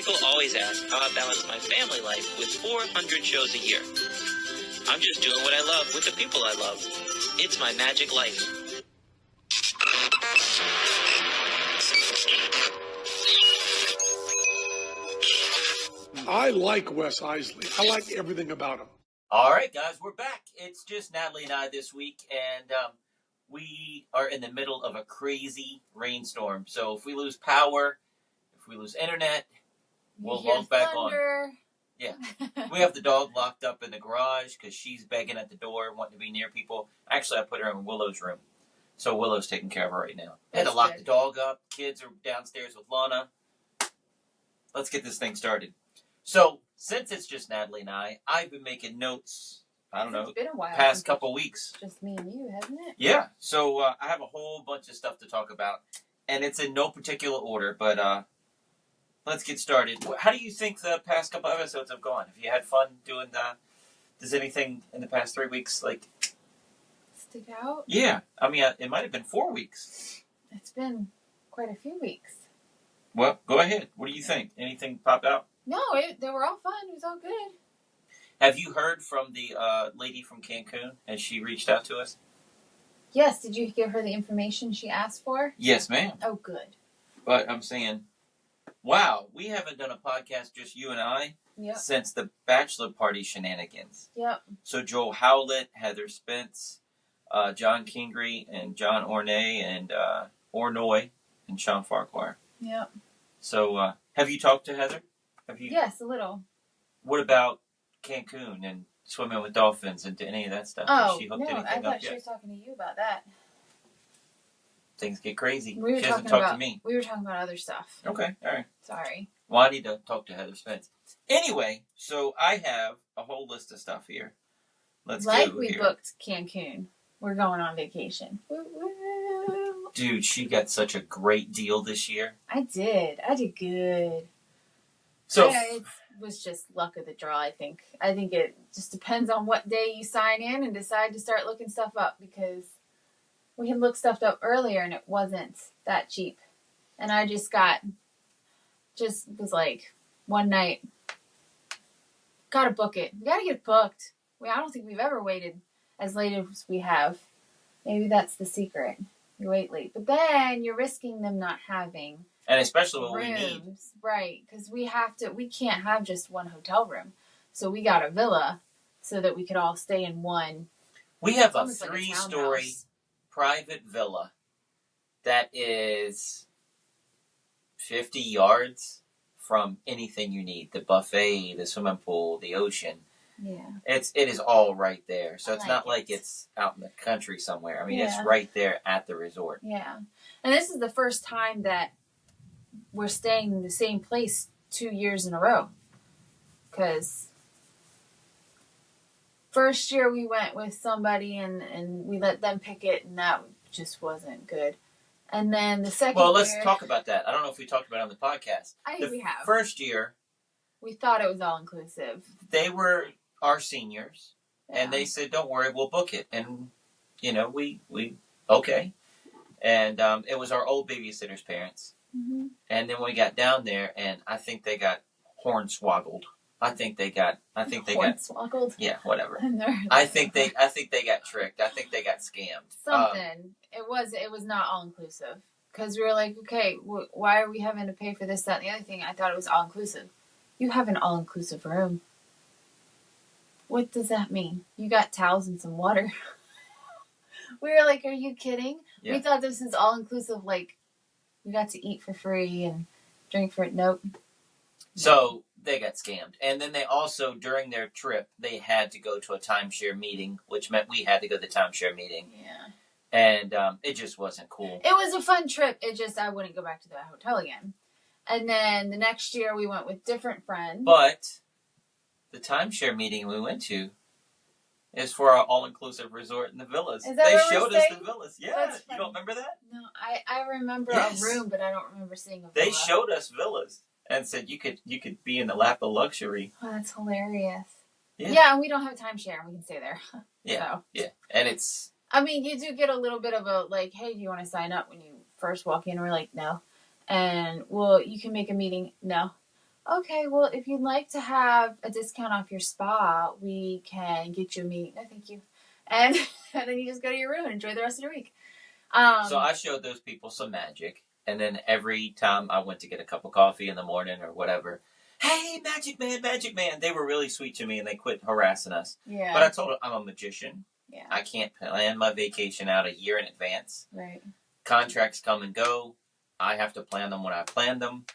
People always ask how I balance my family life with 400 shows a year. I'm just doing what I love with the people I love. It's my magic life. I like Wes Iseli. I like everything about him. All right, guys, we're back. It's just Natalie and I this week, and we are in the middle of a crazy rainstorm. So if we lose power, if we lose internet, we'll log back on. Yeah. We have the dog locked up in the garage because she's begging at the door, wanting to be near people. Actually, I put her in Willow's room. So Willow's taking care of her right now. I had to lock the dog up. Kids are downstairs with Lana. Let's get this thing started. So, since it's just Natalie and I've been making notes, I don't know, it's been a while past couple weeks. Just me and you, hasn't it? Yeah. So, I have a whole bunch of stuff to talk about. And it's in no particular order, but let's get started. How do you think the past couple episodes have gone? Have you had fun doing does anything in the past 3 weeks, like... stick out? Yeah. I mean, it might have been 4 weeks. It's been quite a few weeks. Well, go ahead. What do you think? Anything pop out? No, they were all fun. It was all good. Have you heard from the lady from Cancun? Has she reached out to us? Yes. Did you give her the information she asked for? Yes, ma'am. Oh, good. But I'm saying, wow, we haven't done a podcast, just you and I, since the bachelor party shenanigans. Yep. So Joel Howlett, Heather Spence, John Kingery, and John Ornay, and Ornoy, and Sean Farquhar. Yep. So, have you talked to Heather? Have you? Yes, a little. What about Cancun and swimming with dolphins and any of that stuff? Oh, she hooked no, anything I thought up she yet? was talking to you about that. Things get crazy. We were she hasn't talking talked to me. We were talking about other stuff. Okay, all right. Sorry. Well, I need to talk to Heather Spence. Anyway, so I have a whole list of stuff here. Let's go Like we here. booked Cancun. We're going on vacation. Woo, woo. Dude, she got such a great deal this year. I did good. So it was just luck of the draw, I think. I think it just depends on what day you sign in and decide to start looking stuff up, because we had looked stuff up earlier and it wasn't that cheap. And I was like, one night, gotta book it. We gotta get it booked. I don't think we've ever waited as late as we have. Maybe that's the secret. You wait late. But then you're risking them not having and especially what rooms. we need. Right, because we can't have just one hotel room. So we got a villa so that we could all stay in one. We have a Almost like a 3-story townhouse. private villa that is 50 yards from anything you need. The buffet, the swimming pool, the ocean. Yeah. It is all right there. So it's not like it. it's out in the country somewhere. I mean, it's Yeah. right there at the resort. Yeah. And this is the first time that we're staying in the same place 2 years in a row. Because first year we went with somebody and we let them pick it, and that just wasn't good. And then the second year... Well, let's talk about that. I don't know if we talked about it on the podcast. I think we have. First year... We thought it was all-inclusive. They were our seniors, Yeah. and they said, don't worry, we'll book it. And, we okay. And it was our old babysitter's parents. Mm-hmm. And then we got down there, and I think they got hornswoggled. I think they got hornswoggled. Yeah, whatever. I think they got tricked. I think they got scammed. Something. It was not all-inclusive. Because we were like, okay, why are we having to pay for this, that, and the other thing? I thought it was all-inclusive. You have an all-inclusive room. What does that mean? You got towels and some water. We were like, are you kidding? Yeah. We thought this is all-inclusive, like, we got to eat for free and drink for it. Nope. So they got scammed. And then they also, during their trip, they had to go to a timeshare meeting, which meant we had to go to the timeshare meeting. Yeah. And it just wasn't cool. It was a fun trip. I wouldn't go back to that hotel again. And then the next year we went with different friends. But the timeshare meeting we went to is for our all-inclusive resort in the villas. Is that they where we're showed us staying? the villas. Yeah, That's you don't remember that? No, I remember Yes. a room, but I don't remember seeing a villa. They showed us villas and said you could be in the lap of luxury. Oh, that's hilarious. Yeah. Yeah, and we don't have a timeshare, and we can stay there. Yeah, So. yeah, and it's... I mean, you do get a little bit of a, like, hey, do you want to sign up when you first walk in? And we're like, no. And, well, you can make a meeting. No. okay, well, if you'd like to have a discount off your spa, we can get you a meeting. No, thank you. And, and then you just go to your room and enjoy the rest of your week. So I showed those people some magic, and then every time I went to get a cup of coffee in the morning or whatever, hey, Magic Man, they were really sweet to me, and they quit harassing us. Yeah. But I told them I'm a magician. Yeah. I can't plan my vacation out a year in advance. Right. Contracts come and go. I have to plan them when I plan them.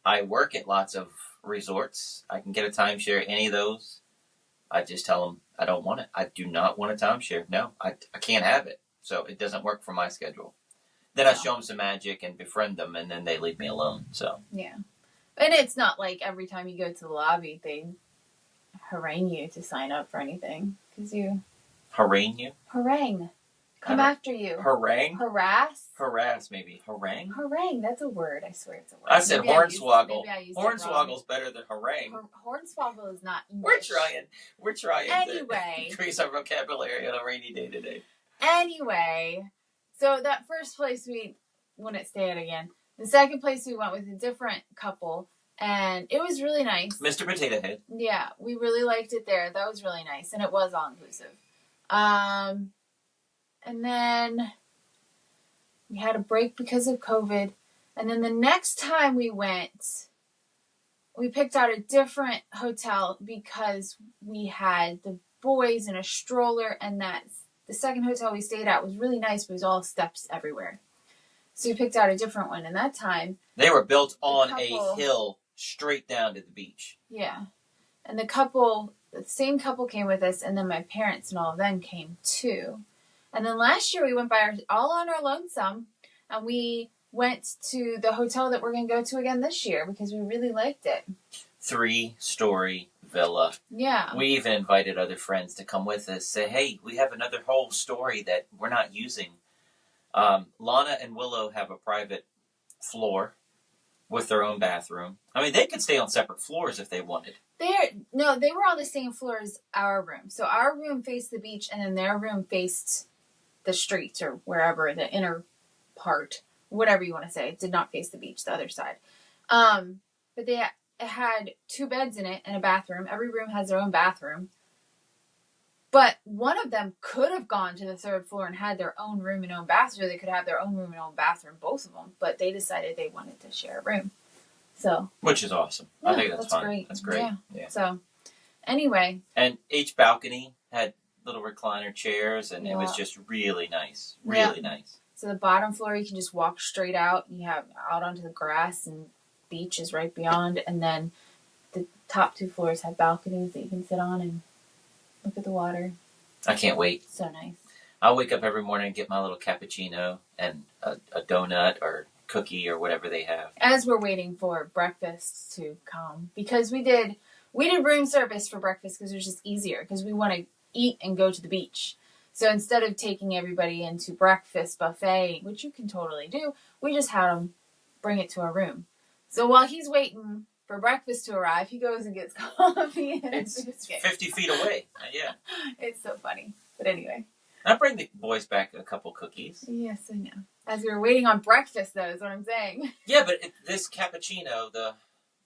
I work at lots of resorts. I can get a timeshare, any of those. I just tell them I don't want it. I do not want a timeshare. No, I can't have it. So it doesn't work for my schedule. Then I show them some magic and befriend them, and then they leave me alone. So yeah, and it's not like every time you go to the lobby they harangue you to sign up for anything because you harangue you, come after you, harangue, harass maybe harangue. That's a word. I swear it's a word. I said hornswoggle. Hornswoggle's better than harangue. Hornswoggle is not English. We're trying. Anyway, to increase our vocabulary on a rainy day today. Anyway, so that first place we wouldn't stay at again. The second place we went with a different couple, and it was really nice. Mr. Potato Head. Yeah, we really liked it there. That was really nice, and it was all inclusive. And then we had a break because of COVID, and then the next time we went, we picked out a different hotel because we had the boys in a stroller, and the second hotel we stayed at was really nice, but it was all steps everywhere. So we picked out a different one, and that time... They were built on a hill straight down to the beach. Yeah. And the same couple came with us, and then my parents and all of them came too. And then last year we went all on our lonesome, and we went to the hotel that we're going to go to again this year because we really liked it. 3-story villa. Yeah. We even invited other friends to come with us. Say, hey, we have another whole story that we're not using. Lana and Willow have a private floor with their own bathroom. I mean, they could stay on separate floors if they wanted. They were on the same floor as our room. So our room faced the beach, and then their room faced the street or wherever, the inner part, whatever you want to say. It did not face the beach, the other side. But it had 2 beds in it and a bathroom. Every room has their own bathroom. But one of them could have gone to the 3rd floor and had their own room and own bathroom. Or they could have their own room and own bathroom, both of them. But they decided they wanted to share a room. So, which is awesome. Yeah, I think that's fine. Great. That's great. Yeah. So, anyway. And each balcony had little recliner chairs, and it was just really nice. Really nice. So the bottom floor, you can just walk straight out. You have out onto the grass, and beach is right beyond. And then the top 2 floors have balconies that you can sit on and look at the water. I can't wait. So nice. I'll wake up every morning and get my little cappuccino and a donut or cookie or whatever they have. As we're waiting for breakfast to come, because we did room service for breakfast because it was just easier because we want to eat and go to the beach. So instead of taking everybody into breakfast buffet, which you can totally do, we just had them bring it to our room. So while he's waiting for breakfast to arrive, he goes and gets coffee. And it's 50 feet away. Yeah. It's so funny. But anyway. I bring the boys back a couple cookies. Yes, I know. As we were waiting on breakfast, though, is what I'm saying. Yeah, but this cappuccino, the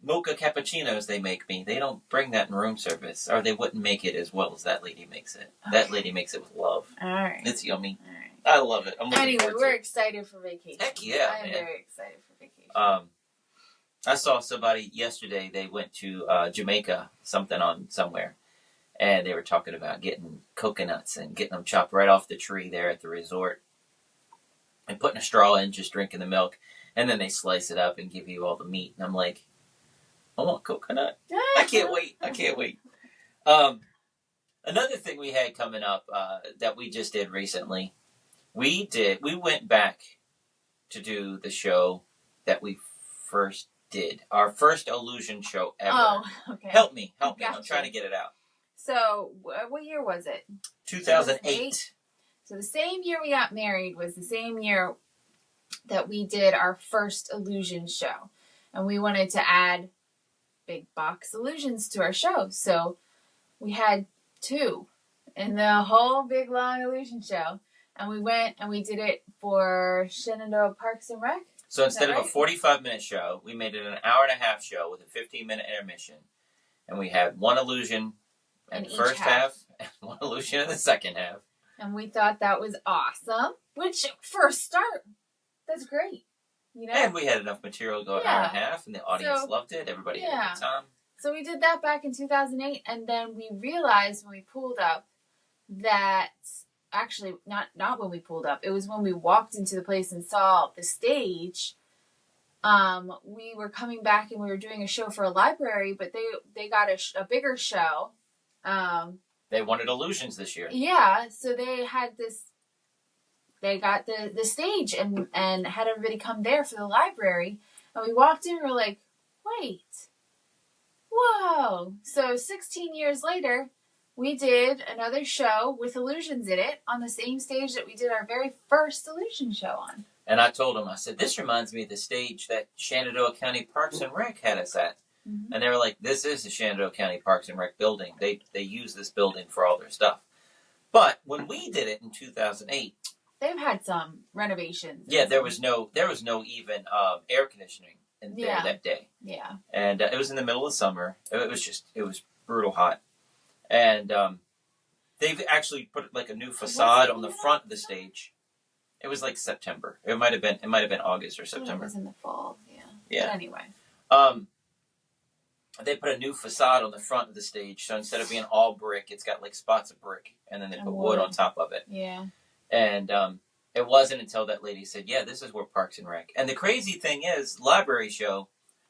mocha cappuccinos they make me, they don't bring that in room service, or they wouldn't make it as well as that lady makes it. Okay. That lady makes it with love. All right. It's yummy. All right. I love it. Anyway, we're excited for vacation. Heck yeah, I am very excited for vacation. I saw somebody yesterday, they went to Jamaica, somewhere, and they were talking about getting coconuts and getting them chopped right off the tree there at the resort and putting a straw in, just drinking the milk, and then they slice it up and give you all the meat. And I'm like, I want coconut. I can't wait. Another thing we had coming up that we just did recently, we went back to do the show that we first did. Our first illusion show ever. Oh, okay. Help me. Gotcha. I'm trying to get it out. So, what year was it? 2008. So the same year we got married was the same year that we did our first illusion show. And we wanted to add big box illusions to our show. So we had 2 in the whole big long illusion show. And we went and we did it for Shenandoah Parks and Rec. So instead of a right? 45-minute show, we made it an hour-and-a-half show with a 15-minute intermission. And we had one illusion in the first half and one illusion in the second half. And we thought that was awesome. Which, for a start, that's great. You know? And we had enough material to go an hour and a half, and the audience loved it. Everybody had a good time. So we did that back in 2008, and then we realized when we pulled up that, actually, not when we pulled up, it was when we walked into the place and saw the stage. We were coming back and we were doing a show for a library, but they got a bigger show. They wanted illusions this year. Yeah, so they had this. They got the stage and had everybody come there for the library, and we walked in and we were like, wait, whoa! So 16 years later, we did another show with illusions in it on the same stage that we did our very first illusion show on. And I told them, I said, this reminds me of the stage that Shenandoah County Parks and Rec had us at. Mm-hmm. And they were like, this is the Shenandoah County Parks and Rec building. They use this building for all their stuff. But when we did it in 2008, they've had some renovations. Yeah, there was no even air conditioning in there that day. Yeah. And it was in the middle of summer. It was brutal hot. And they've actually put like a new facade on the front of the stage. It was like September. It might have been August or September. It was in the fall. Yeah. Yeah. But anyway. They put a new facade on the front of the stage, so instead of being all brick, it's got like spots of brick, and then they put wood on top of it. Yeah. And it wasn't until that lady said, yeah, this is where Parks and Rec. And the crazy thing is, library show,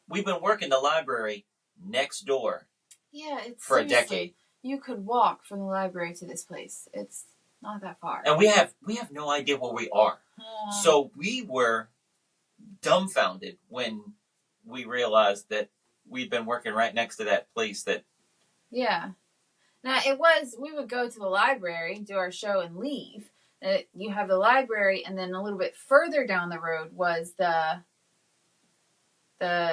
we've been working the library next door. Yeah, it's for a decade. You could walk from the library to this place. It's not that far. And we have no idea where we are. So we were dumbfounded when we realized that we'd been working right next to that place that... Yeah. Now, we would go to the library, do our show, and leave. You have the library, and then a little bit further down the road was the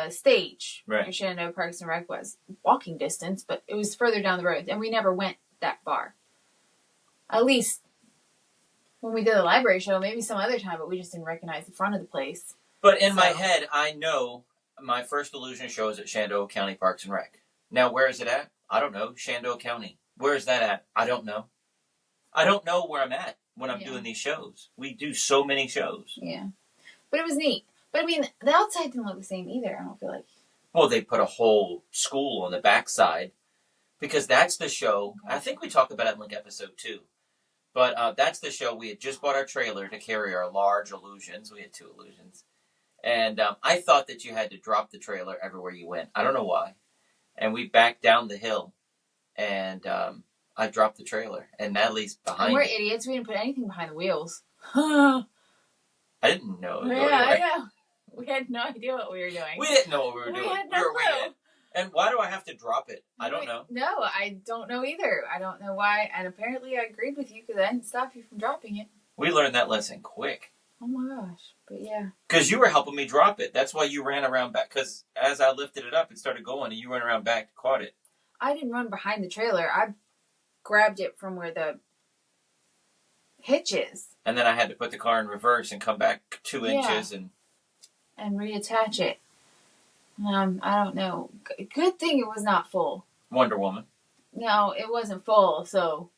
stage, right, where Shenandoah Parks and Rec was. Walking distance, but it was further down the road, and we never went that far. At least when we did the library show, maybe some other time, but we just didn't recognize the front of the place. But in my head, I know my first illusion show is at Shenandoah County Parks and Rec. Now, where is it at? I don't know. Shenandoah County. Where is that at? I don't know. I don't know where I'm at when I'm doing these shows. We do so many shows. Yeah. But it was neat. But, I mean, the outside didn't look the same either, I don't feel like. Well, they put a whole school on the backside because that's the show. I think we talked about it in like episode 2. But that's the show. We had just bought our trailer to carry our large illusions. We had 2 illusions. And I thought that you had to drop the trailer everywhere you went. I don't know why. And we backed down the hill. And I dropped the trailer. And Natalie's behind We're it. idiots. We didn't put anything behind the wheels. I didn't know. I know. We had no idea what we were doing. We didn't know what we were doing. Had no we were clue. winging it. And why do I have to drop it? I don't know. No, I don't know either. I don't know why. And apparently I agreed with you because I didn't stop you from dropping it. We learned that lesson quick. Oh my gosh. But yeah. Because you were helping me drop it. That's why you ran around back. Because as I lifted it up, it started going, and you ran around back and caught it. I didn't run behind the trailer. I grabbed it from where the hitch is. And then I had to put the car in reverse and come back 2 inches and reattach it. I don't know. Good thing it was not full. Wonder Woman. No, it wasn't full, so...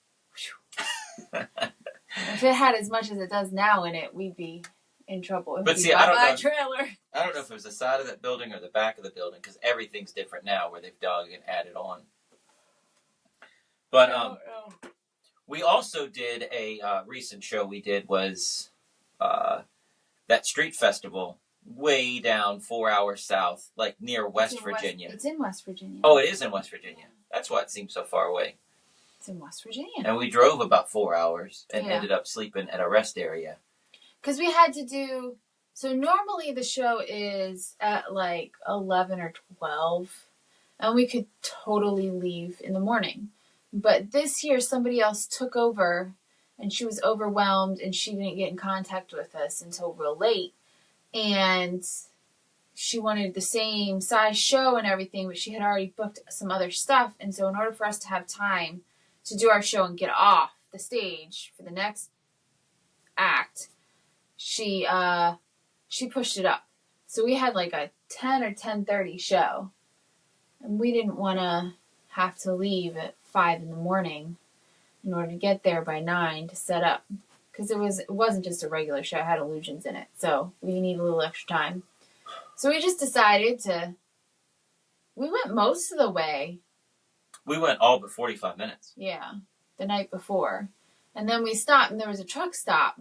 If it had as much as it does now in it, we'd be in trouble. But see, I don't know. Trailer. I don't know if it was the side of that building or the back of the building, because everything's different now where they've dug and added on. But we also did a recent show we did was that street festival way down 4 hours south, like near West Virginia. It's in West Virginia. Oh, it is in West Virginia. That's why it seems so far away. It's in West Virginia. And we drove about 4 hours and ended up sleeping at a rest area. Because we had to do... So normally the show is at like 11 or 12. And we could totally leave in the morning. But this year somebody else took over. And she was overwhelmed. And she didn't get in contact with us until real late. And she wanted the same size show and everything. But she had already booked some other stuff. And so in order for us to have time to do our show and get off the stage for the next act, she pushed it up So we had like a 10 or 10:30 show. And we didn't want to have to leave at 5 in the morning in order to get there by 9 to set up. Because it wasn't just a regular show. It had illusions in it. So we need a little extra time. So we just decided we went most of the way. We went all but 45 minutes. Yeah, the night before. And then we stopped, and there was a truck stop.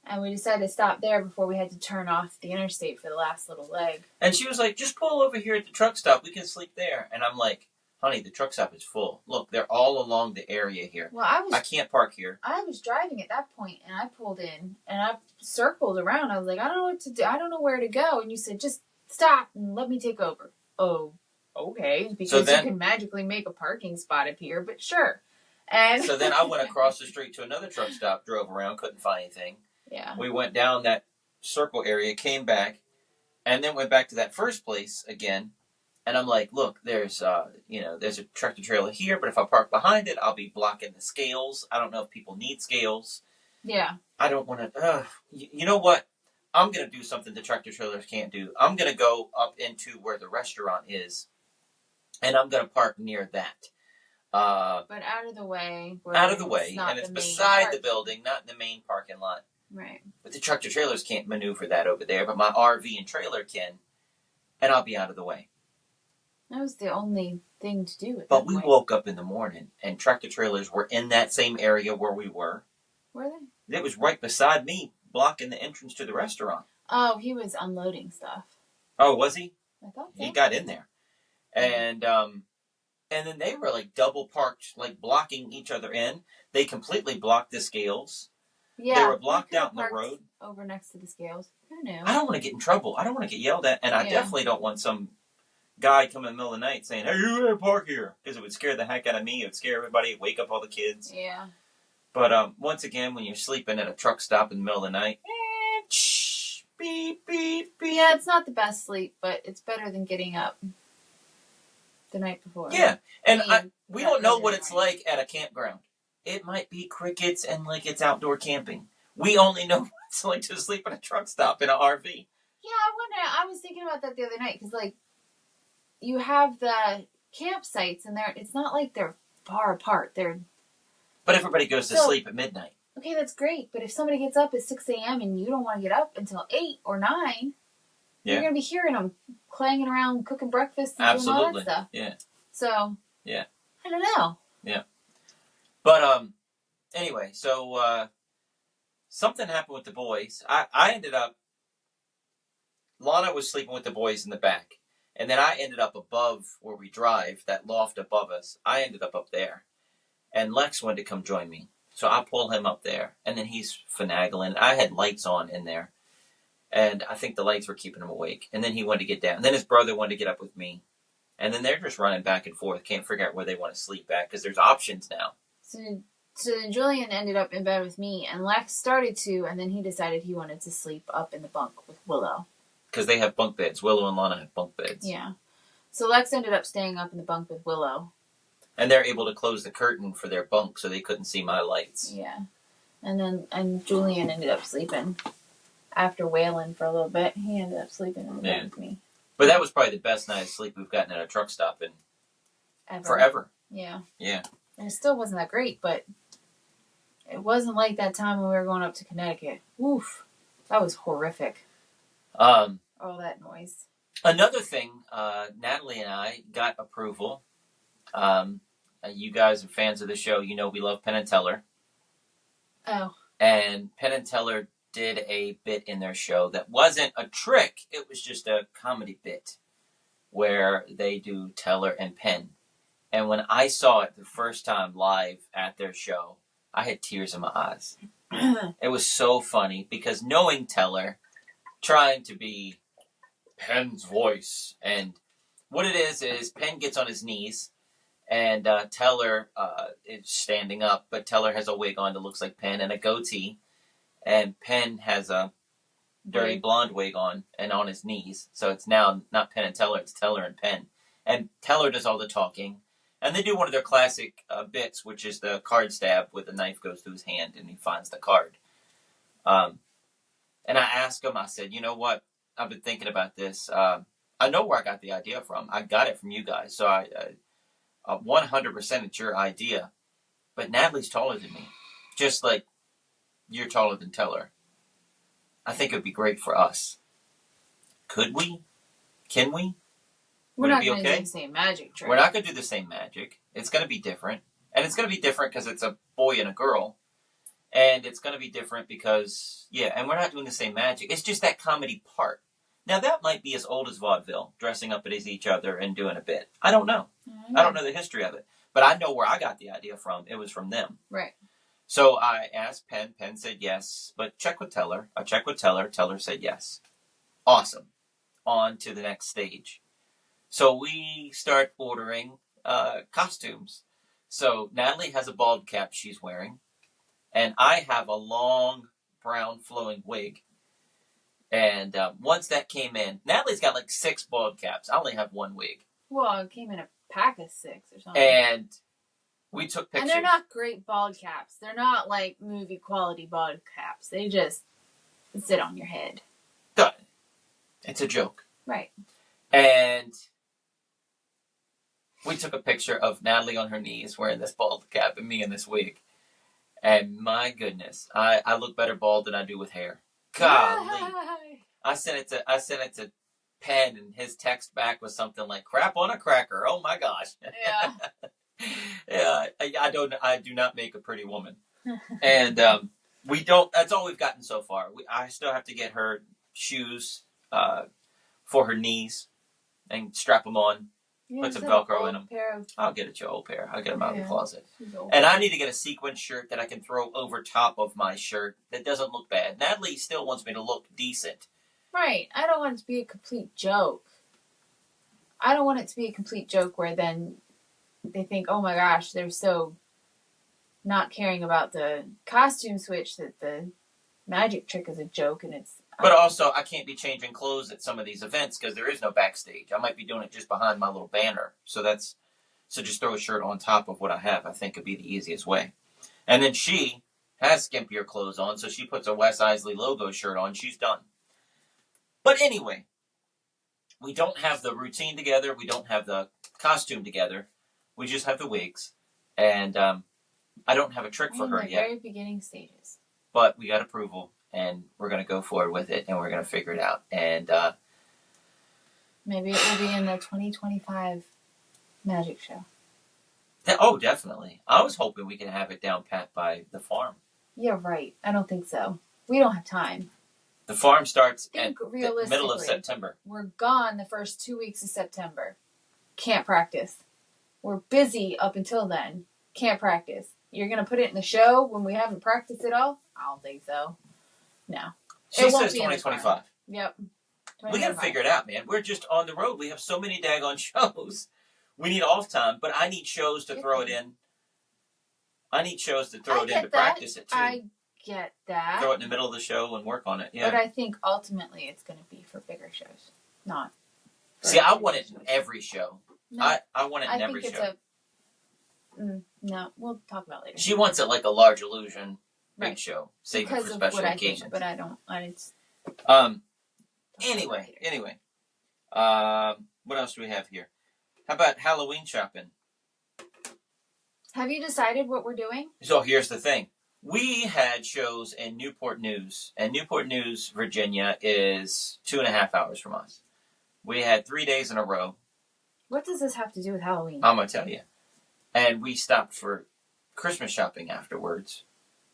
And we decided to stop there before we had to turn off the interstate for the last little leg. And she was like, just pull over here at the truck stop. We can sleep there. And I'm like, honey, the truck stop is full. Look, they're all along the area here. Well, I can't park here. I was driving at that point, and I pulled in, and I circled around. I was like, I don't know what to do. I don't know where to go. And you said, just stop and let me take over. Oh, okay. Because you can magically make a parking spot appear, but sure. And so then I went across the street to another truck stop, drove around, couldn't find anything. Yeah. We went down that circle area, came back, and then went back to that first place again. And I'm like, look, there's a tractor trailer here, but if I park behind it, I'll be blocking the scales. I don't know if people need scales. Yeah. I don't want to. You know what? I'm going to do something the tractor trailers can't do. I'm going to go up into where the restaurant is, and I'm going to park near that. But out of the way. And it's beside the building, not in the main parking lot. Right. But the tractor trailers can't maneuver that over there, but my RV and trailer can, and I'll be out of the way. That was the only thing to do. But we woke up in the morning, and tractor trailers were in that same area where we were. Were they? It was right beside me, blocking the entrance to the restaurant. Oh, he was unloading stuff. Oh, was he? I thought so. He got in there. And then they were like double parked, like blocking each other in. They completely blocked the scales. Yeah. They were blocked out in the road. Over next to the scales. Who knew? I don't want to get in trouble. I don't want to get yelled at. And I definitely don't want some guy come in the middle of the night saying, hey, you gotta park here. Because it would scare the heck out of me. It would scare everybody, wake up all the kids. Yeah. But once again, when you're sleeping at a truck stop in the middle of the night, beep, beep, beep. Yeah, it's not the best sleep, but it's better than getting up the night before. Yeah, and we don't know what it's like at a campground. It might be crickets and like it's outdoor camping. We only know what it's like to sleep in a truck stop in an RV. Yeah, I was thinking about that the other night, because like, you have the campsites, and it's not like they're far apart. But everybody goes to sleep at midnight. Okay, that's great. But if somebody gets up at 6 a.m. and you don't want to get up until 8 or 9, you're going to be hearing them clanging around, cooking breakfast, and doing all that stuff. Yeah. So, yeah. I don't know. Yeah. But, anyway, so, something happened with the boys. I ended up, Lana was sleeping with the boys in the back. And then I ended up above where we drive, that loft above us. I ended up there. And Lex wanted to come join me. So I pull him up there. And then he's finagling. I had lights on in there. And I think the lights were keeping him awake. And then he wanted to get down. And then his brother wanted to get up with me. And then they're just running back and forth. Can't figure out where they want to sleep at. Because there's options now. So then Julian ended up in bed with me. And Lex started to. And then he decided he wanted to sleep up in the bunk with Willow. Because they have bunk beds. Willow and Lana have bunk beds. Yeah. So Lex ended up staying up in the bunk with Willow. And they're able to close the curtain for their bunk so they couldn't see my lights. Yeah. And Julian ended up sleeping. After wailing for a little bit, he ended up sleeping in the bed with me. But that was probably the best night of sleep we've gotten at a truck stop in forever. Yeah. Yeah. And it still wasn't that great, but it wasn't like that time when we were going up to Connecticut. Oof. That was horrific. All that noise. Another thing, Natalie and I got approval. You guys are fans of the show. You know we love Penn and Teller. Oh. And Penn and Teller did a bit in their show that wasn't a trick. It was just a comedy bit where they do Teller and Penn. And when I saw it the first time live at their show, I had tears in my eyes. It was so funny because knowing Teller, trying to be Penn's voice, and what it is Penn gets on his knees, and Teller is standing up, but Teller has a wig on that looks like Penn and a goatee, and Penn has a dirty blonde wig on and on his knees, so it's now not Penn and Teller, it's Teller and Penn. And Teller does all the talking, and they do one of their classic bits, which is the card stab where the knife goes through his hand and he finds the card. And I asked him, I said, you know what? I've been thinking about this. I know where I got the idea from. I got it from you guys. So I 100% it's your idea. But Natalie's taller than me. Just like you're taller than Teller. I think it would be great for us. Could we? Can we? We're Would it not be going to okay? do the same magic trick. We're not going to do the same magic. It's going to be different. And it's going to be different because it's a boy and a girl. And it's going to be different because, and we're not doing the same magic. It's just that comedy part. Now, that might be as old as vaudeville, dressing up as each other and doing a bit. I don't know. I don't know the history of it. But I know where I got the idea from. It was from them. Right. So I asked Penn. Penn said yes. But check with Teller. I checked with Teller. Teller said yes. Awesome. On to the next stage. So we start ordering costumes. So Natalie has a bald cap she's wearing. And I have a long, brown, flowing wig. And once that came in, Natalie's got like 6 bald caps. I only have 1 wig. Well, it came in a pack of 6 or something. And we took pictures. And they're not great bald caps. They're not like movie quality bald caps. They just sit on your head. Done. It's a joke. Right. And we took a picture of Natalie on her knees wearing this bald cap and me in this wig. And my goodness, I look better bald than I do with hair. Golly. I sent it to Penn, and his text back was something like "crap on a cracker." Oh my gosh. Yeah. I do not make a pretty woman. And we don't. That's all we've gotten so far. I still have to get her shoes for her knees and strap them on. Put some Velcro in them. I'll get you an old pair. I'll get them out of the closet. And I need to get a sequin shirt that I can throw over top of my shirt that doesn't look bad. Natalie still wants me to look decent. Right. I don't want it to be a complete joke. I don't want it to be a complete joke where then they think, oh my gosh, they're so not caring about the costume switch that the magic trick is a joke and it's... But also, I can't be changing clothes at some of these events because there is no backstage. I might be doing it just behind my little banner. So just throw a shirt on top of what I have. I think would be the easiest way. And then she has skimpier clothes on, so she puts a Wes Iseli logo shirt on. She's done. But anyway, we don't have the routine together. We don't have the costume together. We just have the wigs. And I don't have a trick for her yet. Very beginning stages. But we got approval. And we're going to go forward with it, and we're going to figure it out. And maybe it will be in the 2025 magic show. Oh, definitely. I was hoping we could have it down pat by the farm. Yeah, right. I don't think so. We don't have time. The farm starts at the middle of September. We're gone the first 2 weeks of September. Can't practice. We're busy up until then. Can't practice. You're going to put it in the show when we haven't practiced at all? I don't think so. No. She says 2025. Yep. We got to figure it out, man. We're just on the road. We have so many daggone shows. We need off time, but I need shows to throw it in. I need shows to throw it in to practice it, too. I get that. Throw it in the middle of the show and work on it, yeah. But I think ultimately it's going to be for bigger shows, not... See, I want it in every show. No, I want it in every show. No, we'll talk about it later. She wants it like a large illusion big show. Save it for special occasions. But I don't. Anyway. What else do we have here? How about Halloween shopping? Have you decided what we're doing? So here's the thing. We had shows in Newport News. And Newport News, Virginia is 2.5 hours from us. We had 3 days in a row. What does this have to do with Halloween? I'm going to tell you. And we stopped for Christmas shopping afterwards.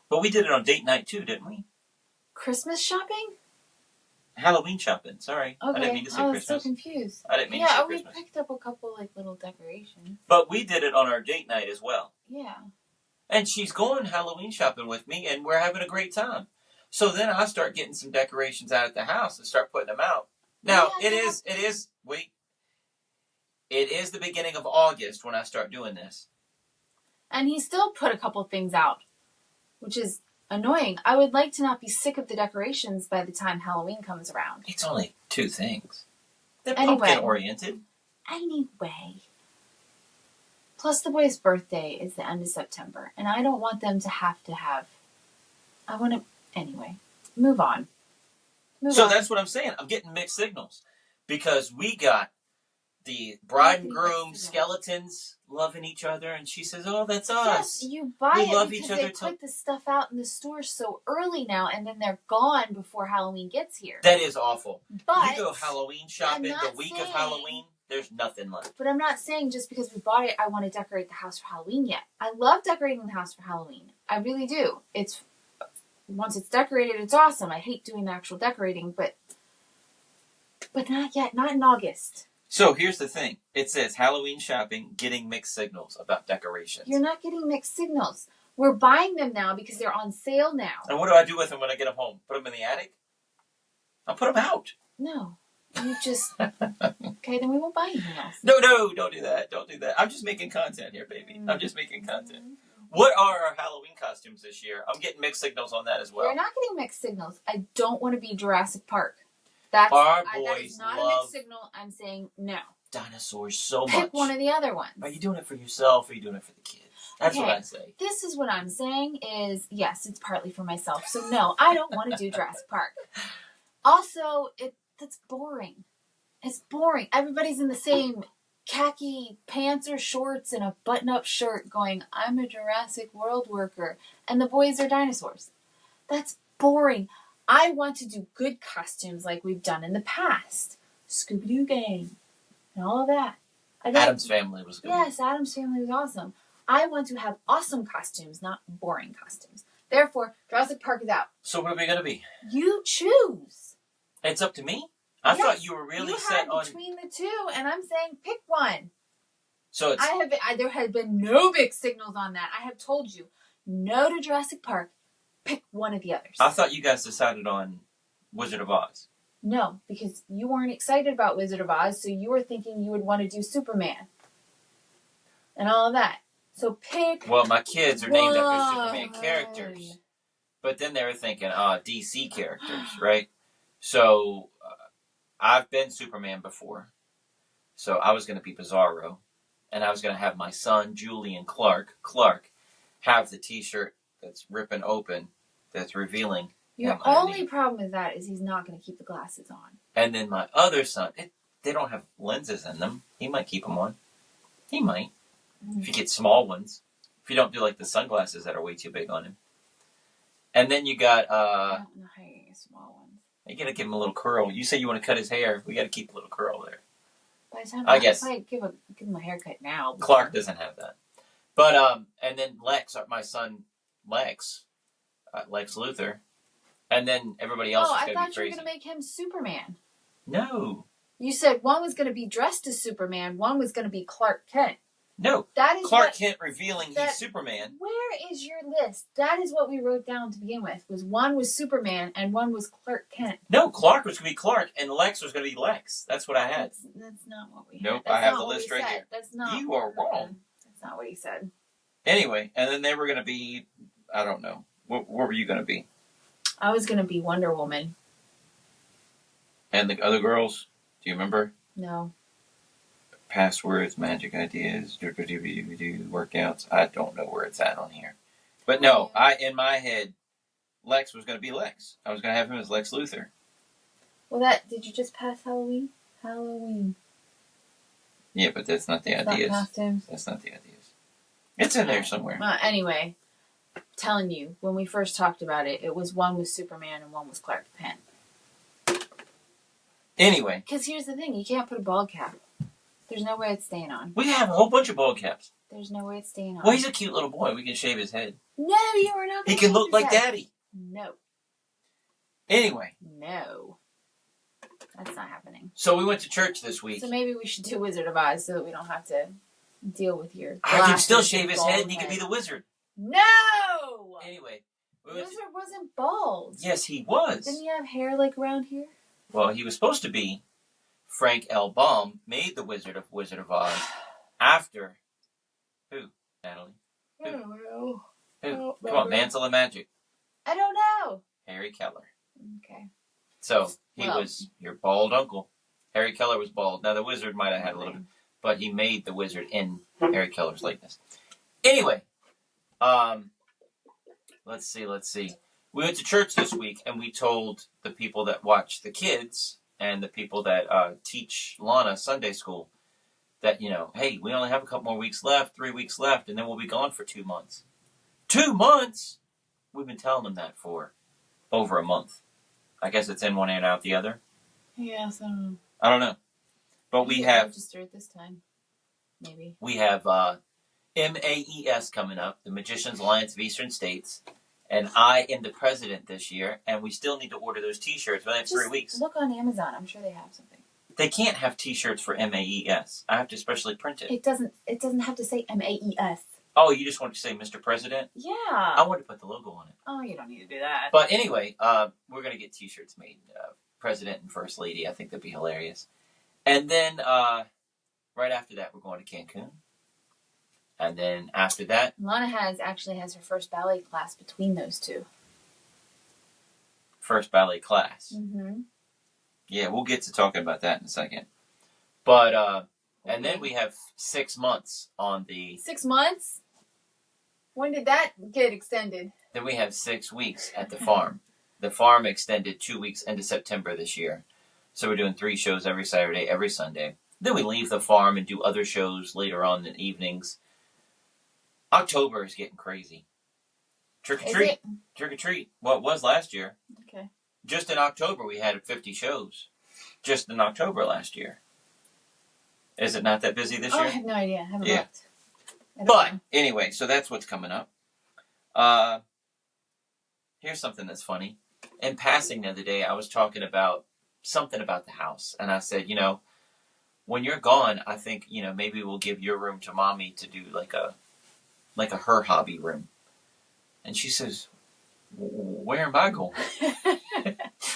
But we did it on date night too, didn't we? Christmas shopping? Halloween shopping. Sorry. Okay. I didn't mean to say I was Christmas. so confused. I didn't mean to say Christmas. Yeah, we picked up a couple like little decorations. But we did it on our date night as well. Yeah. And she's going Halloween shopping with me, and we're having a great time. So then I start getting some decorations out at the house and start putting them out. Now, it is the beginning of August when I start doing this. And he still put a couple things out, which is annoying. I would like to not be sick of the decorations by the time Halloween comes around. It's only 2 things. They're Anyway. pumpkin-oriented. Anyway. Plus, the boy's birthday is the end of September, and I don't want them to have... I want to... Anyway, move on. So that's what I'm saying. I'm getting mixed signals because we got the bride and groom skeletons loving each other, and she says, "Oh, that's us." Yes, you buy we it love because each other they put the stuff out in the store so early now, and then they're gone before Halloween gets here. That is awful. But you go Halloween shopping the week of Halloween, there's nothing left. But I'm not saying just because we bought it, I want to decorate the house for Halloween yet. I love decorating the house for Halloween. I really do. Once it's decorated, it's awesome. I hate doing the actual decorating, but not yet. Not in August. So here's the thing. It says Halloween shopping, getting mixed signals about decorations. You're not getting mixed signals. We're buying them now because they're on sale now. And what do I do with them when I get them home? Put them in the attic? I'll put them out. No. You just... Okay, then we won't buy anything else. No, don't do that. Don't do that. I'm just making content here, baby. I'm just making content. What are our Halloween costumes this year? I'm getting mixed signals on that as well. You're not getting mixed signals. I don't want to be Jurassic Park. Our that boys is not a love mixed signal. I'm saying no. dinosaurs so much. Pick one of the other ones. Are you doing it for yourself or are you doing it for the kids? That's what I say. This is what I'm saying is, yes, it's partly for myself. So no, I don't want to do Jurassic Park. Also, that's boring. It's boring. Everybody's in the same khaki pants or shorts and a button-up shirt going, I'm a Jurassic World worker. And the boys are dinosaurs. That's boring. I want to do good costumes like we've done in the past. Scooby-Doo gang and all of that. Addams Family was good. Yes, Addams Family was awesome. I want to have awesome costumes, not boring costumes. Therefore, Jurassic Park is out. So what are we going to be? You choose. It's up to me? I thought you were really set on... between the two, and I'm saying pick one. So it's... There have been no big signals on that. I have told you, no to Jurassic Park. Pick one of the others. I thought you guys decided on Wizard of Oz. No, because you weren't excited about Wizard of Oz, so you were thinking you would want to do Superman. And all of that. So pick Well, my kids are named after Superman one. characters. But then they were thinking, DC characters, right? So, I've been Superman before. So I was going to be Bizarro. And I was going to have my son, Julian Clark, have the t-shirt that's ripping open, that's revealing. Your only problem with that is he's not going to keep the glasses on. And then my other son, they don't have lenses in them. He might keep them on. He might. If you get small ones. If you don't do like the sunglasses that are way too big on him. And then you got... I don't know how you get small ones. You got to give him a little curl. You say you want to cut his hair. We got to keep a little curl there. By the time I guess. I give him a haircut now. Clark doesn't have that. But, and then Lex, my son Lex Luthor. And then everybody else is going to be crazy. I thought you were going to make him Superman. No. You said one was going to be dressed as Superman, one was going to be Clark Kent. No. That is Clark Kent revealing he's Superman. Where is your list? That is what we wrote down to begin with. Was one was Superman and one was Clark Kent. No, Clark was going to be Clark and Lex was going to be Lex. That's what I had. That's not what we had. Nope, That's I have the list right here. That's not. You are wrong. That's not what he said. Anyway, and then they were going to be, I don't know. What were you going to be? I was going to be Wonder Woman. And the other girls? Do you remember? No. Passwords, magic ideas, workouts. I don't know where it's at on here. But no, in my head, Lex was going to be Lex. I was going to have him as Lex Luthor. Well, did you just pass Halloween? Halloween. Yeah, but that's not the ideas. Not costumes. That's not the ideas. It's in there somewhere. Anyway, I'm telling you, when we first talked about it, it was one was Superman and one was Clark Kent. Anyway. Because here's the thing, you can't put a bald cap. There's no way it's staying on. We have a whole bunch of bald caps. There's no way it's staying on. Well, he's a cute little boy. We can shave his head. No, you are not. He can look like Daddy. No. Anyway. No. That's not happening. So we went to church this week. So maybe we should do Wizard of Oz so that we don't have to deal with your I can still shave his head and he can be the wizard. No! Anyway. The wizard wasn't bald. Yes, he was. Didn't he have hair like around here? Well, he was supposed to be. Frank L. Baum made the Wizard of Oz after who? Natalie? Who? I don't know. Who? Come on, Mantle of Magic. I don't know. Harry Keller. Okay. So he was your bald uncle. Harry Keller was bald. Now the wizard might have had a little bit, but he made the wizard in Harry Keller's likeness. Anyway, let's see. We went to church this week, and we told the people that watch the kids and the people that teach Lana Sunday school that, hey, we only have a couple more weeks left, 3 weeks left, and then we'll be gone for 2 months. 2 months? We've been telling them that for over a month. I guess it's in one and out the other. Yeah, so I don't know. But we have registered this time. Maybe. We have MAES coming up, the Magicians Alliance of Eastern States, and I am the president this year, and we still need to order those T-shirts. We only have 3 weeks. Look on Amazon. I'm sure they have something. They can't have T-shirts for MAES. I have to specially print it. It doesn't have to say MAES. Oh, you just want to say Mr. President? Yeah. I want to put the logo on it. Oh, you don't need to do that. But anyway, we're going to get T-shirts made. President and First Lady. I think that'd be hilarious. And then right after that, we're going to Cancun. And then after that... Lana actually has her first ballet class between those two. First ballet class. Mm-hmm. Yeah, we'll get to talking about that in a second. But, and then we have 6 months on the... 6 months? When did that get extended? Then we have 6 weeks at the farm. The farm extended 2 weeks into September this year. So we're doing 3 shows every Saturday, every Sunday. Then we leave the farm and do other shows later on in the evenings. October is getting crazy. Trick or treat. Trick or treat. Well, it was last year. Okay. Just in October, we had 50 shows. Just in October last year. Is it not that busy this year? I have no idea. I haven't Yeah. looked. But, anyway, so that's what's coming up. Here's something that's funny. In passing the other day, I was talking about something about the house. And I said, when you're gone, I think, maybe we'll give your room to Mommy to do like a her hobby room. And she says, where am I going?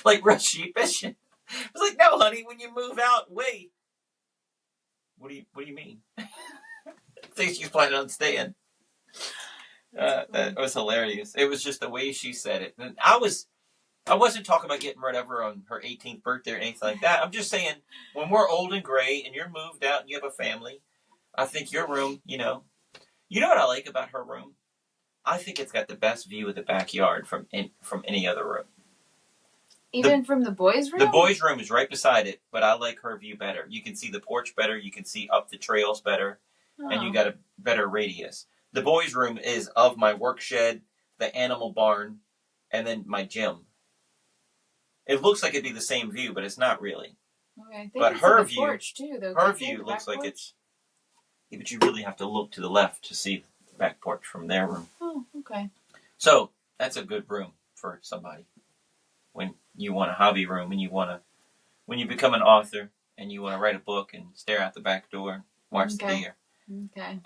Like real sheepish. I was like, no, honey, when you move out, wait. What do you mean? I think she's planning on staying. That was hilarious. It was just the way she said it. And I wasn't talking about getting rid of her on her 18th birthday or anything like that. I'm just saying, when we're old and gray and you're moved out and you have a family, I think your room, You know what I like about her room? I think it's got the best view of the backyard from any other room. Even from the boys' room? The boys' room is right beside it, but I like her view better. You can see the porch better. You can see up the trails better. Oh. And you got a better radius. The boys' room is of my work shed, the animal barn, and then my gym. It looks like it'd be the same view, but it's not really. Okay. But her view, porch too, though. her view looks like it's... Yeah, but you really have to look to the left to see the back porch from their room. Oh, okay. So, that's a good room for somebody. When you want a hobby room and when you become an author and you want to write a book and stare out the back door and watch the deer. Okay.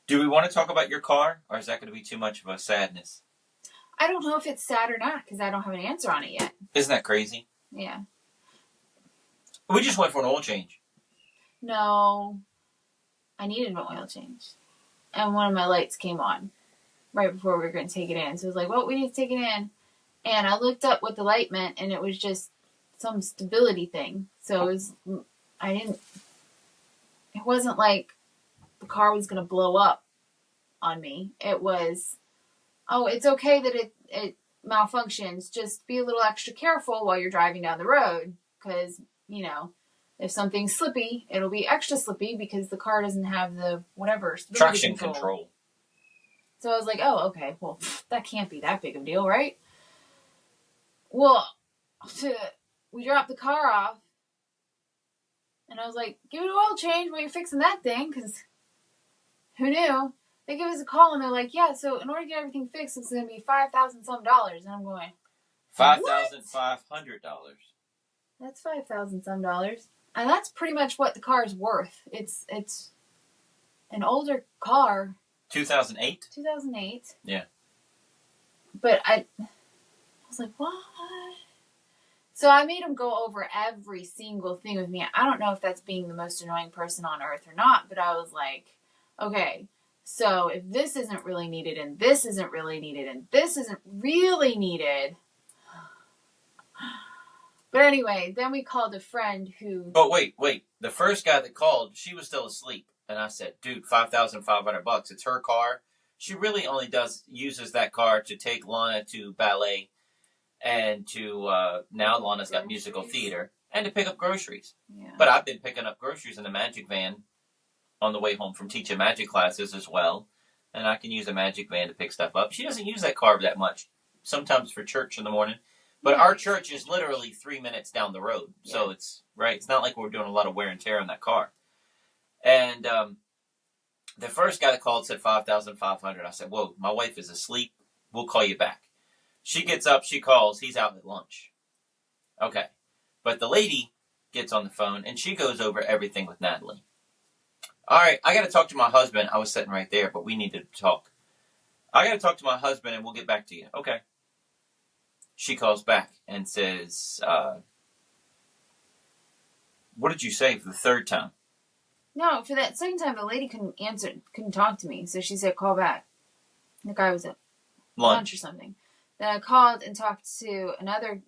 Do we want to talk about your car, or is that going to be too much of a sadness? I don't know if it's sad or not, because I don't have an answer on it yet. Isn't that crazy? Yeah. We just went for an oil change. No. I needed an oil change. And one of my lights came on right before we were going to take it in. So it was like, well, we need to take it in. And I looked up what the light meant, and it was just some stability thing. So it wasn't like the car was going to blow up on me. It was, it's okay that it malfunctions. Just be a little extra careful while you're driving down the road. Because, if something's slippy, it'll be extra slippy because the car doesn't have the whatever. Traction control. So I was like, oh, okay. Well, that can't be that big of a deal, right? Well, we dropped the car off. And I was like, give it an oil change while you're fixing that thing, because who knew? They give us a call and they're like, yeah, so in order to get everything fixed, it's going to be $5,000 some. And I'm going, $5,500. That's $5,000 some. And that's pretty much what the car's worth. It's an older car. 2008? 2008. Yeah. But I was like, what? So I made him go over every single thing with me. I don't know if that's being the most annoying person on earth or not, but I was like, okay, so if this isn't really needed and this isn't really needed and this isn't really needed. But anyway, then we called a friend who... But wait. The first guy that called, she was still asleep. And I said, dude, $5,500. It's her car. She really only uses that car to take Lana to ballet and to now Lana's got musical theater and to pick up groceries. Yeah. But I've been picking up groceries in the magic van on the way home from teaching magic classes as well. And I can use a magic van to pick stuff up. She doesn't use that car that much, sometimes for church in the morning. But our church is literally 3 minutes down the road. Yeah. So it's not like we're doing a lot of wear and tear on that car. And the first guy that called said $5,500. I said, whoa, my wife is asleep. We'll call you back. She gets up, she calls, he's out at lunch. Okay. But the lady gets on the phone, and she goes over everything with Natalie. All right, I got to talk to my husband. I was sitting right there, but we needed to talk. I got to talk to my husband, and we'll get back to you. Okay. She calls back and says, what did you say for the third time? No, for that second time, the lady couldn't talk to me. So she said, call back. The guy was at lunch or something. Then I called and talked to another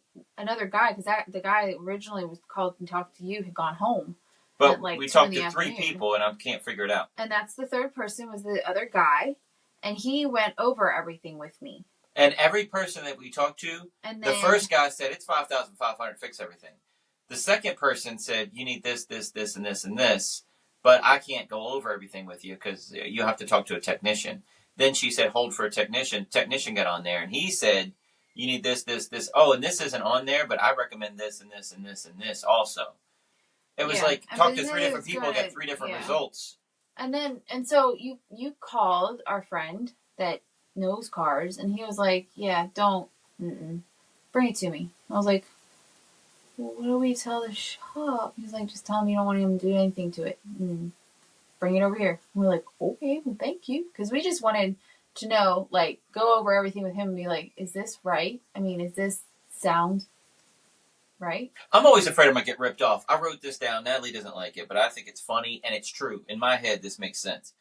guy, because the guy that originally was called and talked to you had gone home. But we talked to 3 people, and I can't figure it out. And that's the third person was the other guy, and he went over everything with me. And every person that we talked to, the first guy said, it's $5,500, fix everything. The second person said, you need this, this, this, and this, and this, but I can't go over everything with you because you have to talk to a technician. Then she said, hold for a technician. Technician got on there, and he said, you need this, this, this. Oh, and this isn't on there, but I recommend this, and this, and this, and this also. It was like, talk to 3 different people, get 3 different results. And so you called our friend that knows cars, and he was like, yeah, don't, bring it to me. I was like, well, what do we tell the shop? He's like, just tell him you don't want him to do anything to it. Bring it over here. And we're like, okay, well, thank you. Because we just wanted to know, like, go over everything with him and be like, is this right? I mean, is this sound right? I'm always afraid I might get ripped off. I wrote this down. Natalie doesn't like it, but I think it's funny, and it's true. In my head, this makes sense.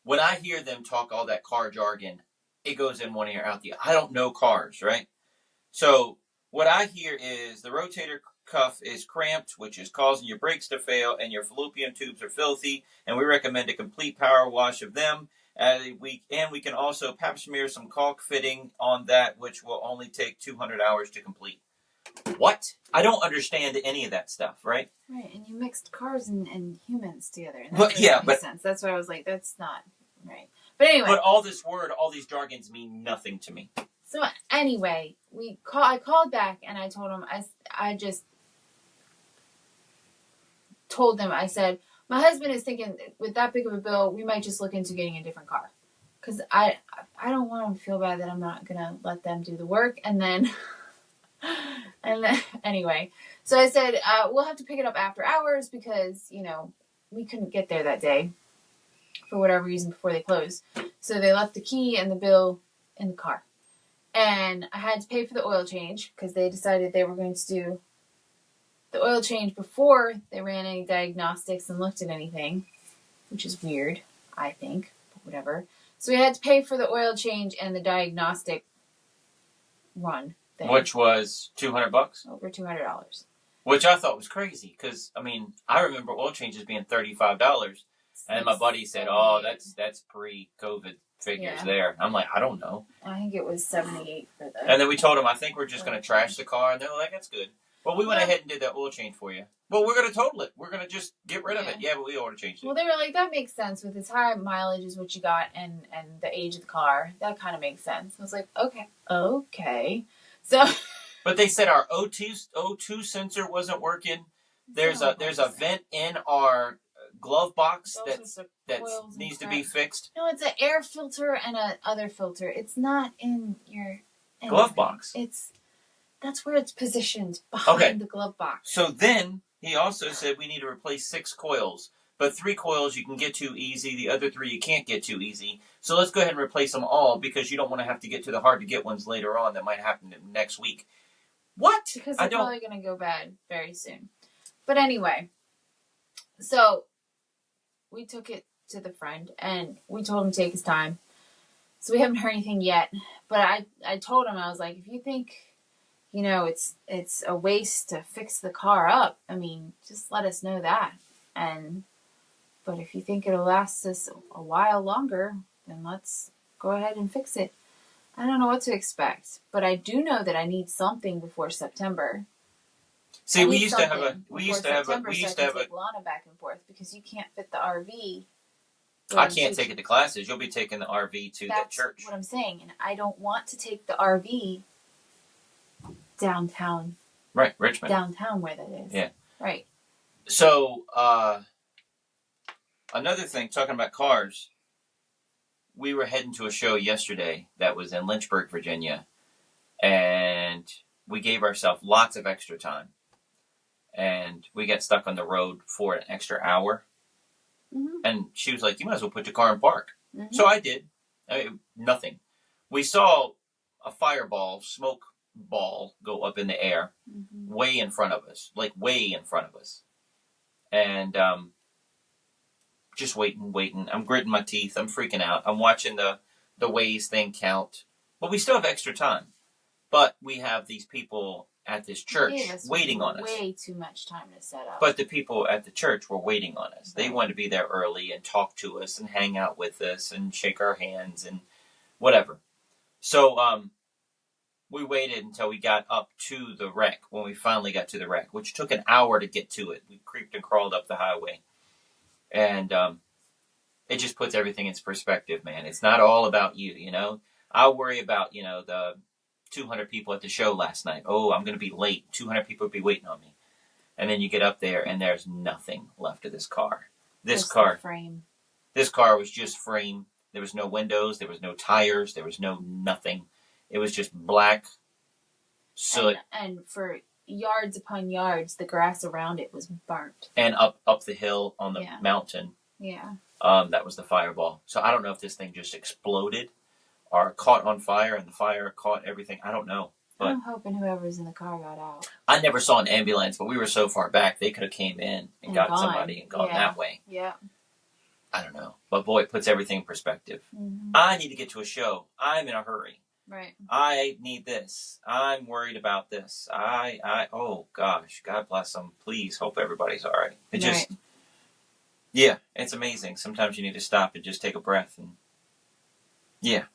When I hear them talk all that car jargon, it goes in one ear, out the other. I don't know cars, right? So what I hear is the rotator cuff is cramped, which is causing your brakes to fail, and your fallopian tubes are filthy, and we recommend a complete power wash of them. We can also pap smear some caulk fitting on that, which will only take 200 hours to complete. What? I don't understand any of that stuff, right? Right, and you mixed cars and humans together. And but yeah, but sense. That's why I was like, that's not right. But anyway, but all these jargons mean nothing to me. So anyway, I called back and I told him I just told them, I said, my husband is thinking with that big of a bill, we might just look into getting a different car. Because I don't want them to feel bad that I'm not going to let them do the work. And then anyway, so I said, we'll have to pick it up after hours because, we couldn't get there that day for whatever reason before they closed. So they left the key and the bill in the car. And I had to pay for the oil change because they decided they were going to do the oil change before they ran any diagnostics and looked at anything, which is weird, I think, but whatever. So we had to pay for the oil change and the diagnostic run thing. Which was $200? Over $200. Which I thought was crazy because, I remember oil changes being $35. And my buddy said, oh, that's pre-COVID figures there. I'm like, I don't know. I think it was $78 for that. And then we told him, I think we're just going to trash the car. And they're like, that's good. Well, we went ahead and did that oil change for you. Well, we're going to total it. We're going to just get rid of it. Yeah, but we ought to change it. Well, they were like, that makes sense with as high mileage as what you got and the age of the car. That kind of makes sense. I was like, okay. So, but they said our O2 sensor wasn't working. There's a vent in our glove box that needs to be fixed. No, it's an air filter and a other filter. It's not in your glove box. That's where it's positioned, behind the glove box. So then he also said we need to replace 6 coils, but 3 coils you can get to easy. The other 3 you can't get to easy. So let's go ahead and replace them all because you don't want to have to get to the hard to get ones later on that might happen next week. What? Because they're probably going to go bad very soon. But anyway, so we took it to the friend and we told him to take his time. So we haven't heard anything yet. But I told him, I was like, if you think, it's a waste to fix the car up, just let us know that. But if you think it'll last us a while longer, then let's go ahead and fix it. I don't know what to expect, but I do know that I need something before September. See, we used to have a take Lana back and forth because you can't fit the RV. I can't take it to classes. You'll be taking the RV to that church. That's what I'm saying, and I don't want to take the RV downtown. Right, Richmond. Downtown where that is. Yeah. Right. So, another thing, talking about cars, we were heading to a show yesterday that was in Lynchburg, Virginia, and we gave ourselves lots of extra time. And we got stuck on the road for an extra hour. Mm-hmm. And she was like, you might as well put your car in park. Mm-hmm. So I did. Nothing. We saw a fireball, smoke ball go up in the air, mm-hmm. way in front of us. Like, way in front of us. And just waiting. I'm gritting my teeth. I'm freaking out. I'm watching the Waze thing count. But we still have extra time. But we have these people at this church waiting on us. Way too much time to set up. But the people at the church were waiting on us. They wanted to be there early and talk to us and hang out with us and shake our hands and whatever. So we waited until we got up to the wreck, when we finally got to the wreck, which took an hour to get to it. We creeped and crawled up the highway. And it just puts everything in perspective, man. It's not all about you, you know. I worry about, the 200 people at the show last night. Oh, I'm going to be late. 200 people will be waiting on me. And then you get up there and there's nothing left of this car. This car was just frame. There was no windows. There was no tires. There was no nothing. It was just black soot. And for yards upon yards, the grass around it was burnt. And up the hill on the mountain. Yeah. That was the fireball. So I don't know if this thing just exploded or caught on fire and the fire caught everything. I don't know. But I'm hoping whoever's in the car got out. I never saw an ambulance, but we were so far back, they could have came in and got somebody and gone that way. Yeah. I don't know. But boy, it puts everything in perspective. Mm-hmm. I need to get to a show. I'm in a hurry. Right. I need this. I'm worried about this. Oh gosh, God bless them. Please hope everybody's all right. Yeah, it's amazing. Sometimes you need to stop and just take a breath. And yeah,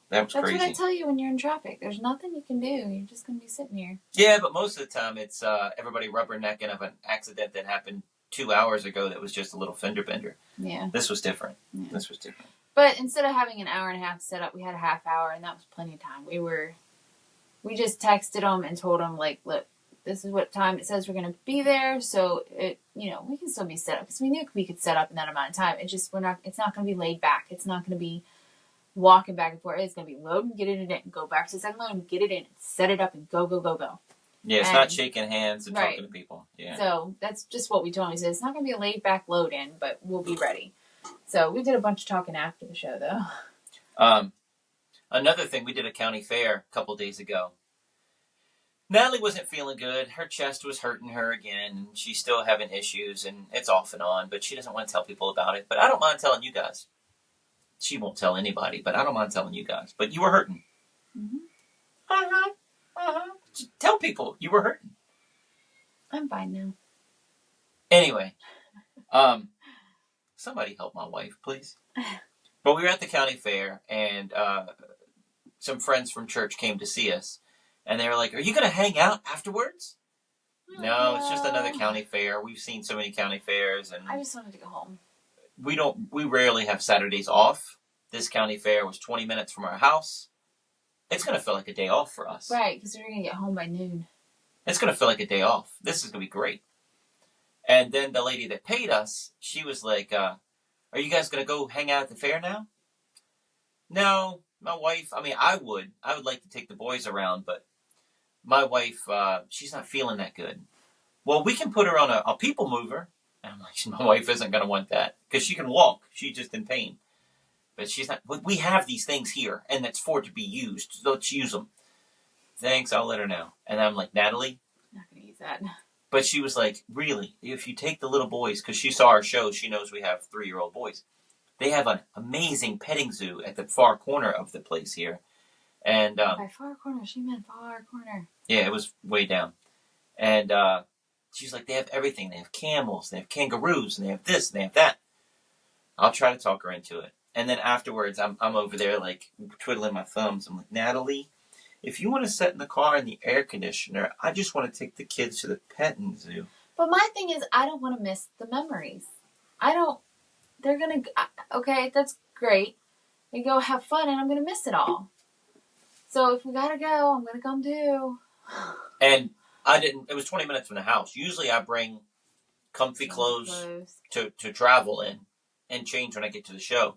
that was crazy. That's what I tell you when you're in traffic. There's nothing you can do. You're just going to be sitting here. Yeah, but most of the time it's everybody rubbernecking of an accident that happened 2 hours ago that was just a little fender bender. Yeah. This was different. Yeah. This was different. But instead of having an hour and a half to set up, we had a half hour, and that was plenty of time. We just texted them and told them, like, look, this is what time it says we're going to be there, so we can still be set up because we knew we could set up in that amount of time. It's just it's not going to be laid back. It's not going to be walking back and forth. It's going to be load and get it in and go back to the second load and get it in, set it up and go. Yeah, it's not shaking hands and talking to people. Yeah. So that's just what we told him. We said it's not going to be a laid back load in, but we'll be ready. So we did a bunch of talking after the show, though. Another thing, we did a county fair a couple days ago. Natalie wasn't feeling good. Her chest was hurting her again. She's still having issues, and it's off and on, but she doesn't want to tell people about it. But I don't mind telling you guys. She won't tell anybody, but I don't mind telling you guys. But you were hurting. Mm-hmm. Just tell people you were hurting. I'm fine now. Anyway, somebody help my wife, please. But we were at the county fair, and some friends from church came to see us. And they were like, are you going to hang out afterwards? No, it's just another county fair. We've seen so many county fairs. And I just wanted to go home. We rarely have Saturdays off. This county fair was 20 minutes from our house. It's going to feel like a day off for us. Right, because we're going to get home by noon. It's going to feel like a day off. This is going to be great. And then the lady that paid us, she was like, are you guys going to go hang out at the fair now? No, my wife, I would like to take the boys around, but my wife, she's not feeling that good. Well, we can put her on a people mover. And I'm like, my wife isn't going to want that because she can walk. She's just in pain. But she's not. We have these things here, and it's for to be used. So let's use them. Thanks, I'll let her know. And I'm like, Natalie? I'm not going to use that. But she was like, really? If you take the little boys, because she saw our show, she knows we have 3-year-old boys. They have an amazing petting zoo at the far corner of the place here. And by far corner, she meant far corner. Yeah, it was way down. And she's like, they have everything. They have camels, they have kangaroos, and they have this, and they have that. I'll try to talk her into it. And then afterwards, I'm over there like twiddling my thumbs. I'm like, Natalie, if you want to sit in the car in the air conditioner, I just want to take the kids to the petting zoo. But my thing is, I don't want to miss the memories. I don't. They're gonna. Okay, that's great. We go have fun, and I'm gonna miss it all. So if we gotta go, I'm gonna come too. And I didn't. It was 20 minutes from the house. Usually, I bring comfy clothes to travel in and change when I get to the show.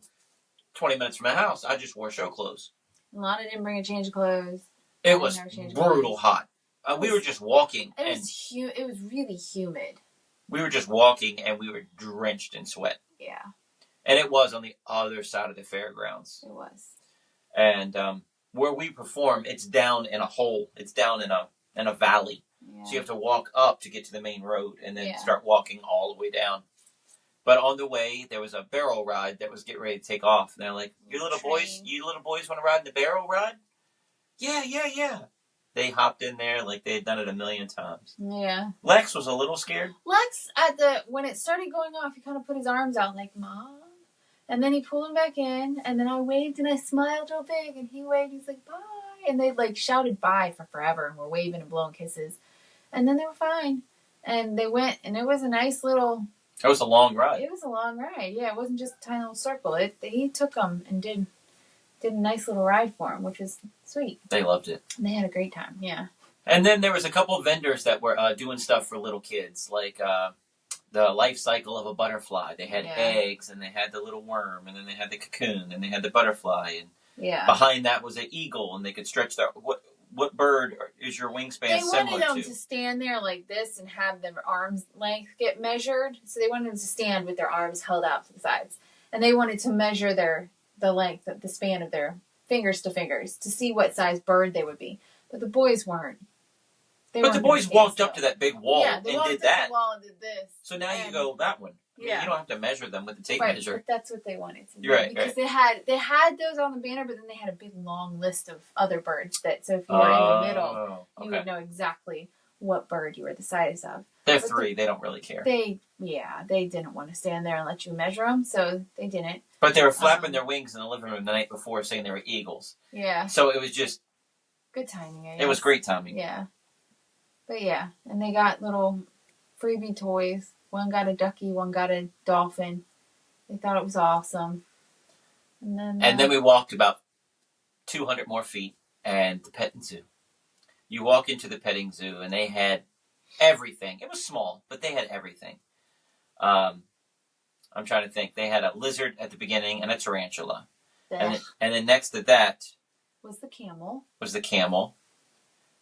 20 minutes from the house, I just wore show clothes. Lana didn't bring a change of clothes. It was brutal hot. We were just walking. It was really humid. We were just walking, and we were drenched in sweat. Yeah. And it was on the other side of the fairgrounds. It was. And where we perform, it's down in a hole. It's down in a valley. Yeah. So you have to walk up to get to the main road, and then start walking all the way down. But on the way, there was a barrel ride that was getting ready to take off. And they're like, you little boys want to ride in the barrel ride? Yeah. They hopped in there like they had done it 1,000,000 times. Yeah. Lex was a little scared. Lex, when it started going off, he kind of put his arms out like, Mom. And then he pulled them back in. And then I waved and I smiled real big. And he waved. He's like, bye. And they like shouted bye for forever. And were waving and blowing kisses. And then they were fine. And they went. And it was a nice little... It was a long ride. It was a long ride. Yeah, it wasn't just a tiny little circle. He took them and did a nice little ride for them, which was sweet. They loved it. And they had a great time. Yeah. And then there was a couple of vendors that were doing stuff for little kids, like the life cycle of a butterfly. They had eggs, and they had the little worm, and then they had the cocoon, and they had the butterfly, and behind that was an eagle, and they could stretch their... What bird is your wingspan similar to? They wanted them to stand there like this and have their arms length get measured. So they wanted them to stand with their arms held out to the sides. And they wanted to measure the length, the span of their fingers to fingers to see what size bird they would be. But the boys weren't. But the boys walked up to that big wall and did that. Walked up the wall and did this. So now you go that one. Yeah. You don't have to measure them with the tape measure. But that's what they wanted to do. You're right. Because they had those on the banner, but then they had a big long list of other birds that, so if you were in the middle, you would know exactly what bird you were the size of. They're three. They don't really care. They didn't want to stand there and let you measure them, so they didn't. But they were flapping their wings in the living room the night before saying they were eagles. Yeah. So it was just... Good timing, I guess. It was great timing. Yeah. But yeah, and they got little freebie toys. One got a ducky, one got a dolphin. They thought it was awesome. And then we walked about 200 more feet, and the petting zoo. You walk into the petting zoo, and they had everything. It was small, but they had everything. I'm trying to think. They had a lizard at the beginning and a tarantula. And then next to that was the camel.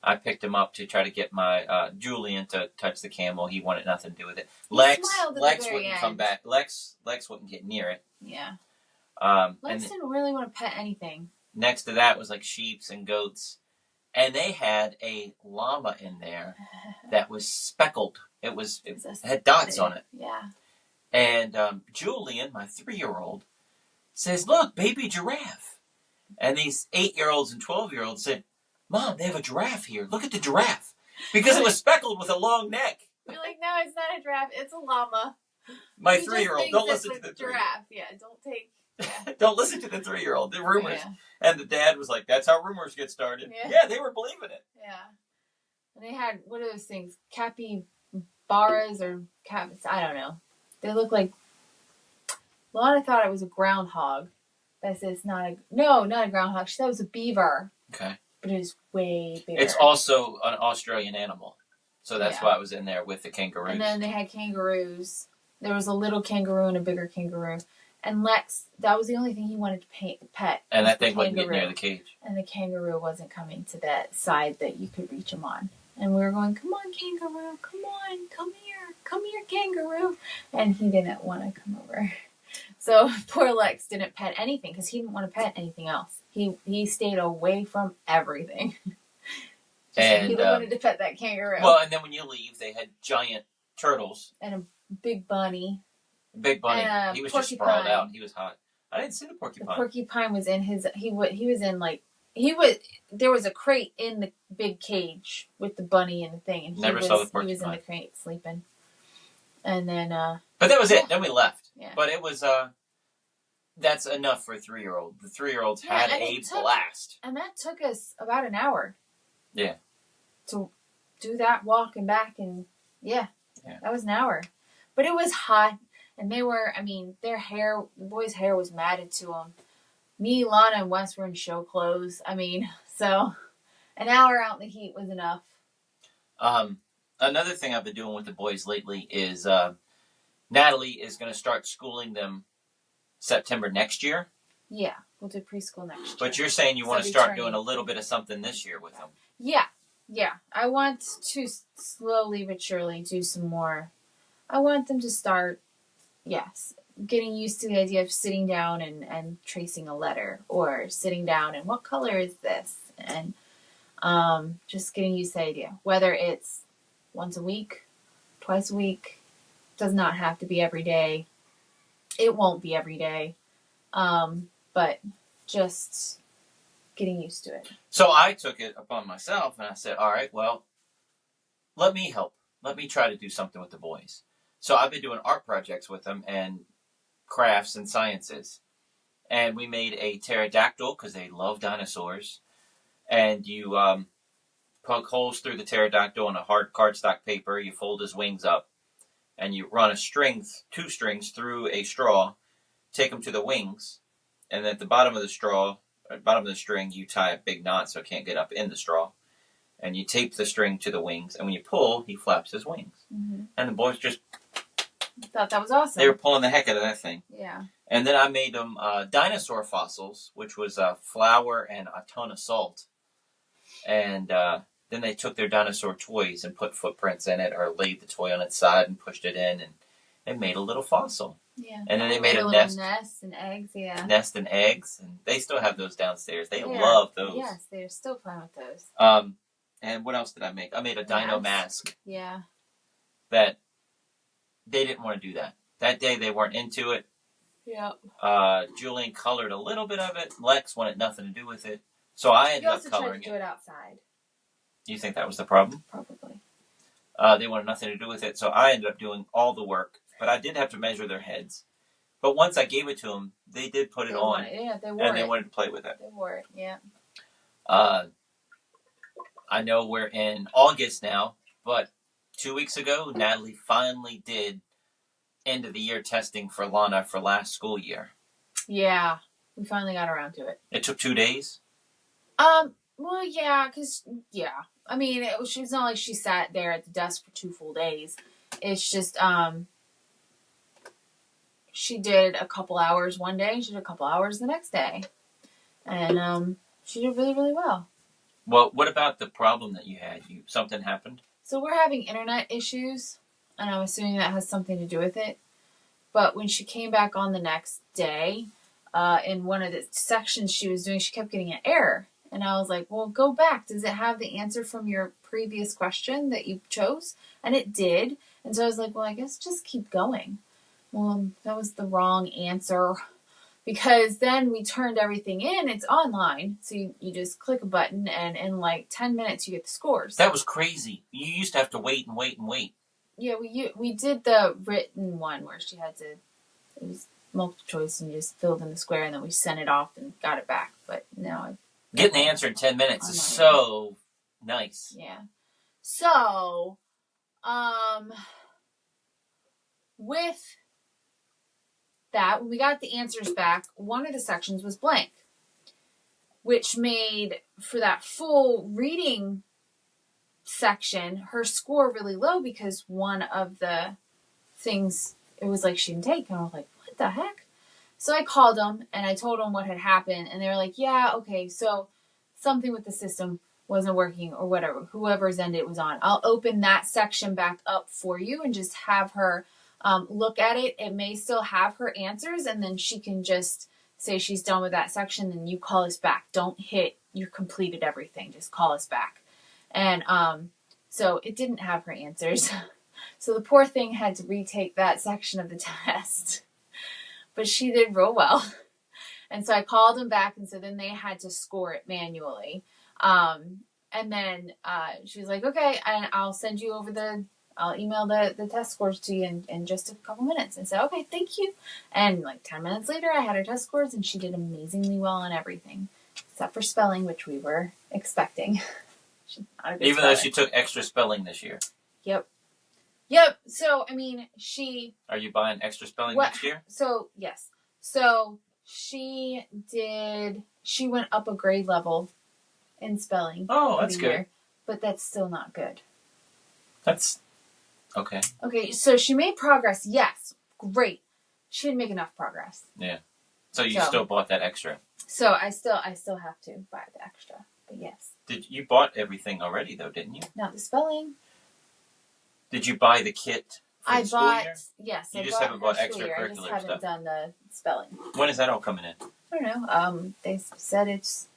I picked him up to try to get my Julian to touch the camel. He wanted nothing to do with it. Lex wouldn't come back. Lex wouldn't get near it. Yeah. Lex didn't really want to pet anything. Next to that was like sheeps and goats. And they had a llama in there that was speckled. It had dots on it. Yeah. And Julian, my 3-year-old, says, "Look, baby giraffe." And these 8-year-olds and 12-year-olds said, "Mom, they have a giraffe here. Look at the giraffe." Because it was speckled with a long neck. You're like, "No, it's not a giraffe. It's a llama." My 3-year-old, don't listen to the giraffe. Yeah, don't take... Yeah. Don't listen to the 3-year-old. The rumors. Yeah. And the dad was like, "That's how rumors get started." Yeah, they were believing it. Yeah. And they had, what are those things? Capybaras or I don't know. They look like... Lana thought it was a groundhog. But it's not a groundhog. She thought it was a beaver. Okay. But it is way bigger. It's also an Australian animal. So that's why it was in there with the kangaroos. And then they had kangaroos. There was a little kangaroo and a bigger kangaroo. And Lex, that was the only thing he wanted to pet. And that thing wouldn't get near the cage. And the kangaroo wasn't coming to that side that you could reach him on. And we were going, "Come on, kangaroo, come on, come here, kangaroo." And he didn't want to come over. So poor Lex didn't pet anything because he didn't want to pet anything else. He stayed away from everything. And he wanted to pet that kangaroo. Well, and then when you leave, they had giant turtles. And a big bunny. Big bunny. He was just sprawled out. He was hot. I didn't see the porcupine. The porcupine was in his... There was a crate in the big cage with the bunny and the thing. And Never saw the porcupine. He was in the crate sleeping. And then... But that was it. Then we left. Yeah. But it was... that's enough for a 3-year-old. The 3-year-olds Yeah, had and a blast. And that took us about an hour. Yeah. To do that walk and back, and yeah, that was an hour. But it was hot, and they were, I mean, their hair, the boys' hair was matted to them. Me, Lana, and Wes were in show clothes. I mean, so an hour out in the heat was enough. Another thing I've been doing with the boys lately is Natalie is going to start schooling them September next year. Yeah, we'll do preschool next year. But you're saying you want to start doing a little bit of something this year with them. Yeah. I want to slowly but surely do some more. I want them to start, getting used to the idea of sitting down and tracing a letter, or sitting down and what color is this? And just getting used to the idea. Whether it's once a week, twice a week, does not have to be every day. It won't be every day. But just getting used to it. So I took it upon myself and I said, all right, well, let me help. Let me try to do something with the boys. So I've been doing art projects with them and crafts and sciences. And we made a pterodactyl because they love dinosaurs. And you poke holes through the pterodactyl on a hard cardstock paper. You fold his wings up. And you run a string, 2 strings through a straw. Take them to the wings. And at the bottom of the straw, at the bottom of the string, you tie a big knot so it can't get up in the straw. And you tape the string to the wings. And when you pull, he flaps his wings. Mm-hmm. And the boys just thought that was awesome. They were pulling the heck out of that thing. Yeah. And then I made them dinosaur fossils, which was flour and a ton of salt. And then they took their dinosaur toys and put footprints in it, or laid the toy on its side and pushed it in, and made a little fossil. Yeah. And then they made a nest and eggs, Nest and eggs, and they still have those downstairs. They love those. Yes, they're still fine with those. And what else did I make? I made a dino mask. Yeah. That they didn't want to do that. That day they weren't into it. Yep. Julian colored a little bit of it. Lex wanted nothing to do with it. So I ended up coloring tried to do it outside. You think that was the problem? Probably. They wanted nothing to do with it, so I ended up doing all the work. But I did have to measure their heads. But once I gave it to them, they did put it on. They wore it. And they wanted to play with it. They wore it, yeah. I know we're in August now, but 2 weeks ago, Natalie finally did end of the year testing for Lana for last school year. Yeah, we finally got around to it. It took 2 days? Well, yeah, I mean, it's not like she sat there at the desk for 2 full days. It's just, she did a couple hours one day, she did a couple hours the next day. And, she did really, really well. Well, what about the problem that you had? Something happened? So we're having internet issues, and I'm assuming that has something to do with it. But when she came back on the next day, in one of the sections she was doing, she kept getting an error. And I was like, well, go back. Does it have the answer from your previous question that you chose? And it did. And so I was like, well, I guess just keep going. Well, that was the wrong answer. Because then we turned everything in. It's online. So you just click a button, and in like 10 minutes you get the scores. That was crazy. You used to have to wait and wait and wait. Yeah, we did the written one where she had to, it was multiple choice, and you just filled in the square, and then we sent it off and got it back. But no. Getting the answer in 10 minutes is so nice. Yeah. So, with that, when we got the answers back, one of the sections was blank, which made, for that full reading section, her score really low, because one of the things, it was like she didn't take. And I was like, what the heck? So I called them and I told them what had happened, and they were like, yeah, okay, so something with the system wasn't working, or whatever, whoever's end it was on. I'll open that section back up for you and just have her look at it. It may still have her answers, and then she can just say she's done with that section, and you call us back. Don't hit you completed everything, just call us back. And so it didn't have her answers. So the poor thing had to retake that section of the test. But she did real well. And so I called them back, and so then they had to score it manually. And then she was like, okay, and I'll send you over the I'll email the test scores to you in just a couple minutes. And said, okay, thank you. And like 10 minutes later, I had her test scores, and she did amazingly well on everything, except for spelling, which we were expecting. She's not a good Even speller. though she took extra spelling this year. Yep. So, I mean, she... Are you buying extra spelling next year? So, yes. So, she went up a grade level in spelling. Oh, that's good. Year, but that's still not good. That's... Okay. Okay, so she made progress. Yes. Great. She didn't make enough progress. Yeah. So you still bought that extra. So I still have to buy the extra. But yes. You bought everything already though, didn't you? Not the spelling. Did you buy the kit for the school year? Yes. You just haven't bought extracurricular extracurricular stuff. I just haven't stuff. done the spelling. When is that all coming in? I don't know. They said it's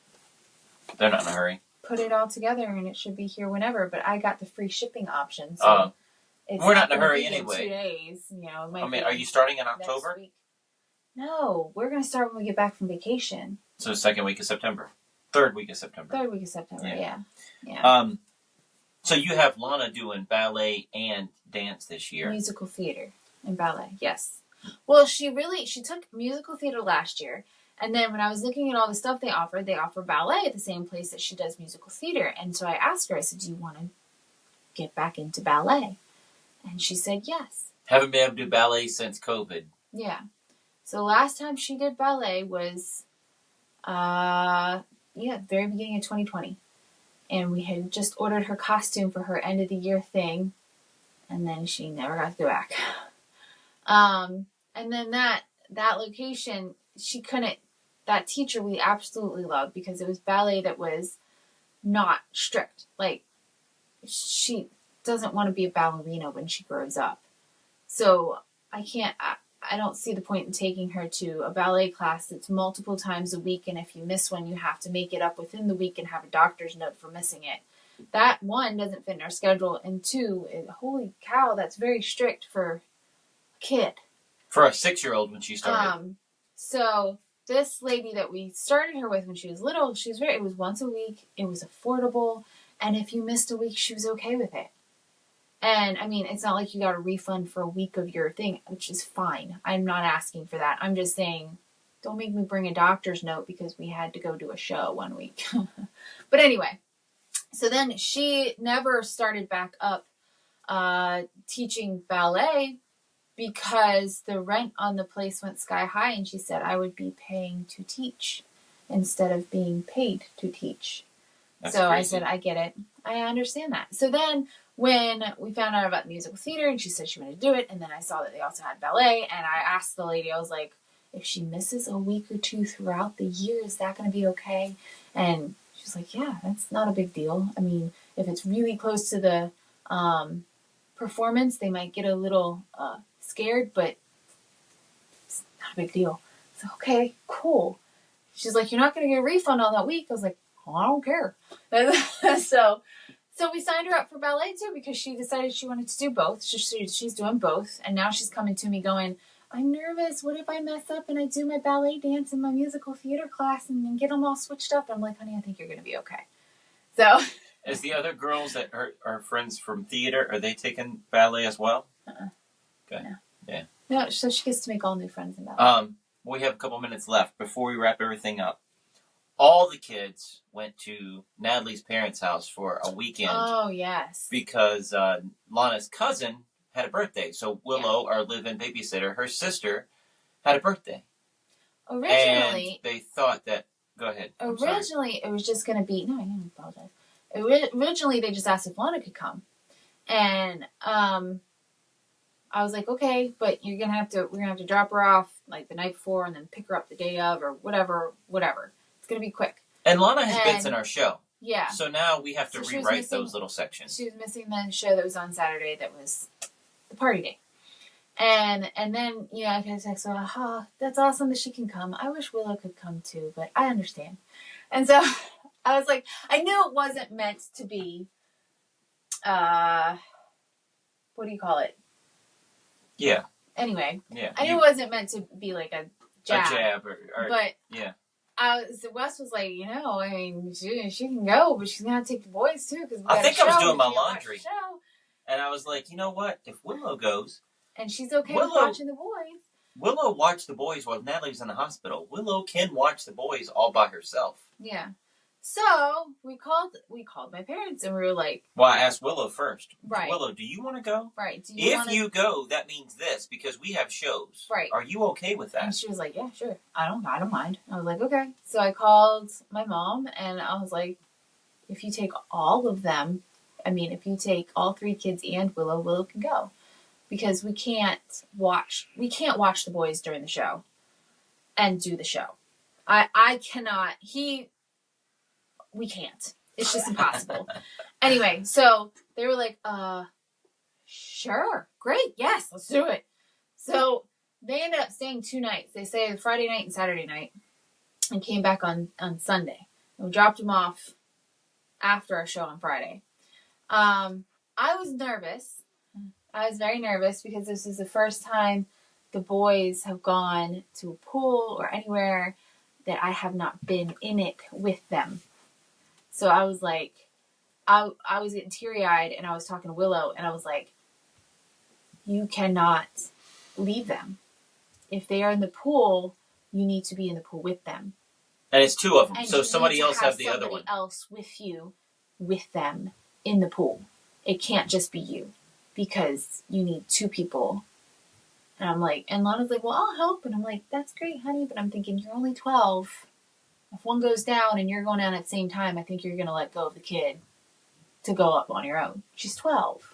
They're not in a hurry. put it all together and it should be here whenever. But I got the free shipping option, so it's we're not in a gonna hurry be anyway. 2 days, you know. It might I mean, be are you starting in next October? week. No, we're gonna start when we get back from vacation. So second week of September. Third week of September. Third week of September. Yeah. Yeah. So you have Lana doing ballet and dance this year. Musical theater and ballet. Yes. Well, she took musical theater last year, and then when I was looking at all the stuff they offer ballet at the same place that she does musical theater. And so I asked her, I said, "Do you want to get back into ballet?" And she said yes. Haven't been able to do ballet since COVID. Yeah. So the last time she did ballet was very beginning of 2020. And we had just ordered her costume for her end of the year thing, and then she never got to go back. And then that location, she couldn't. That teacher we absolutely loved because it was ballet that was not strict. Like, she doesn't want to be a ballerina when she grows up. So I don't see the point in taking her to a ballet class that's multiple times a week, and if you miss one, you have to make it up within the week and have a doctor's note for missing it. That, one, doesn't fit in our schedule, and two, holy cow, that's very strict for a kid. For a 6-year-old when she started. So this lady that we started her with when she was little, it was once a week, it was affordable, and if you missed a week, she was okay with it. And, I mean, it's not like you got a refund for a week of your thing, which is fine. I'm not asking for that. I'm just saying, don't make me bring a doctor's note because we had to go do a show one week. But anyway, so then she never started back up teaching ballet because the rent on the place went sky high, and she said I would be paying to teach instead of being paid to teach. That's so crazy. I said, I get it. I understand that. So then when we found out about musical theater, and she said she wanted to do it, and then I saw that they also had ballet, and I asked the lady, I was like, if she misses a week or two throughout the year, is that going to be okay? And she was like, yeah, that's not a big deal. I mean, if it's really close to the performance, they might get a little scared, but it's not a big deal. So, okay, cool. She's like, you're not going to get a refund on that week. I was like, oh, I don't care. So we signed her up for ballet too because she decided she wanted to do both. She's doing both, and now she's coming to me going, I'm nervous. What if I mess up and I do my ballet dance in my musical theater class and then get them all switched up? I'm like, honey, I think you're going to be okay. So, Is the other girls that are friends from theater, are they taking ballet as well? Okay. No. Yeah. No, so she gets to make all new friends in ballet. We have a couple minutes left before we wrap everything up. All the kids went to Natalie's parents' house for a weekend. Oh, yes. Because Lana's cousin had a birthday. So Willow, our live-in babysitter, her sister, had a birthday. Originally, and they thought that... Go ahead. Originally, it was just going to be... No, I don't apologize. Originally, they just asked if Lana could come. And I was like, okay, but we're going to have to drop her off like the night before and then pick her up the day of or whatever. It's going to be quick. And Lana has bits in our show. Yeah. So now we have to rewrite those little sections. She was missing the show that was on Saturday that was the party day. And then, I kind of text her, that's awesome that she can come. I wish Willow could come too, but I understand. And so I was like, I knew it wasn't meant to be, what do you call it? Yeah. Anyway. Yeah. I knew it wasn't meant to be like a jab. A jab or but yeah. Wes was like, she can go, but she's going to take the boys too. Cause I think I was doing my laundry. And I was like, you know what? If Willow goes, And she's okay with Willow- watching the boys. Willow watched the boys while Natalie was in the hospital. Willow can watch the boys all by herself. Yeah. So we called my parents and we were like, Well, I asked Willow first. right. Willow, do you want to go? Right. Do If wanna... you go, that means this, because we have shows. Right. Are you okay with that? And she was like, yeah, sure. I don't mind. I was like, okay. So I called my mom and I was like, if you take all of them, if you take all 3 kids and Willow can go. Because we can't watch the boys during the show and do the show. I cannot, we can't. It's just impossible. Anyway, so they were like, sure, great, yes, let's do it. So they ended up staying 2 nights. They stayed Friday night and Saturday night and came back on Sunday. And we dropped them off after our show on Friday. I was nervous. I was very nervous because this is the first time the boys have gone to a pool or anywhere that I have not been in it with them. So I was like, I was getting teary-eyed and I was talking to Willow and I was like, you cannot leave them. If they are in the pool, you need to be in the pool with them. And it's 2 of them, And so somebody else have the other one. somebody else with you, with them, in the pool. It can't just be you, because you need 2 people. And I'm like, and Lana's like, well, I'll help. And I'm like, that's great, honey, but I'm thinking, you're only 12. If one goes down and you're going down at the same time, I think you're going to let go of the kid to go up on your own. She's 12.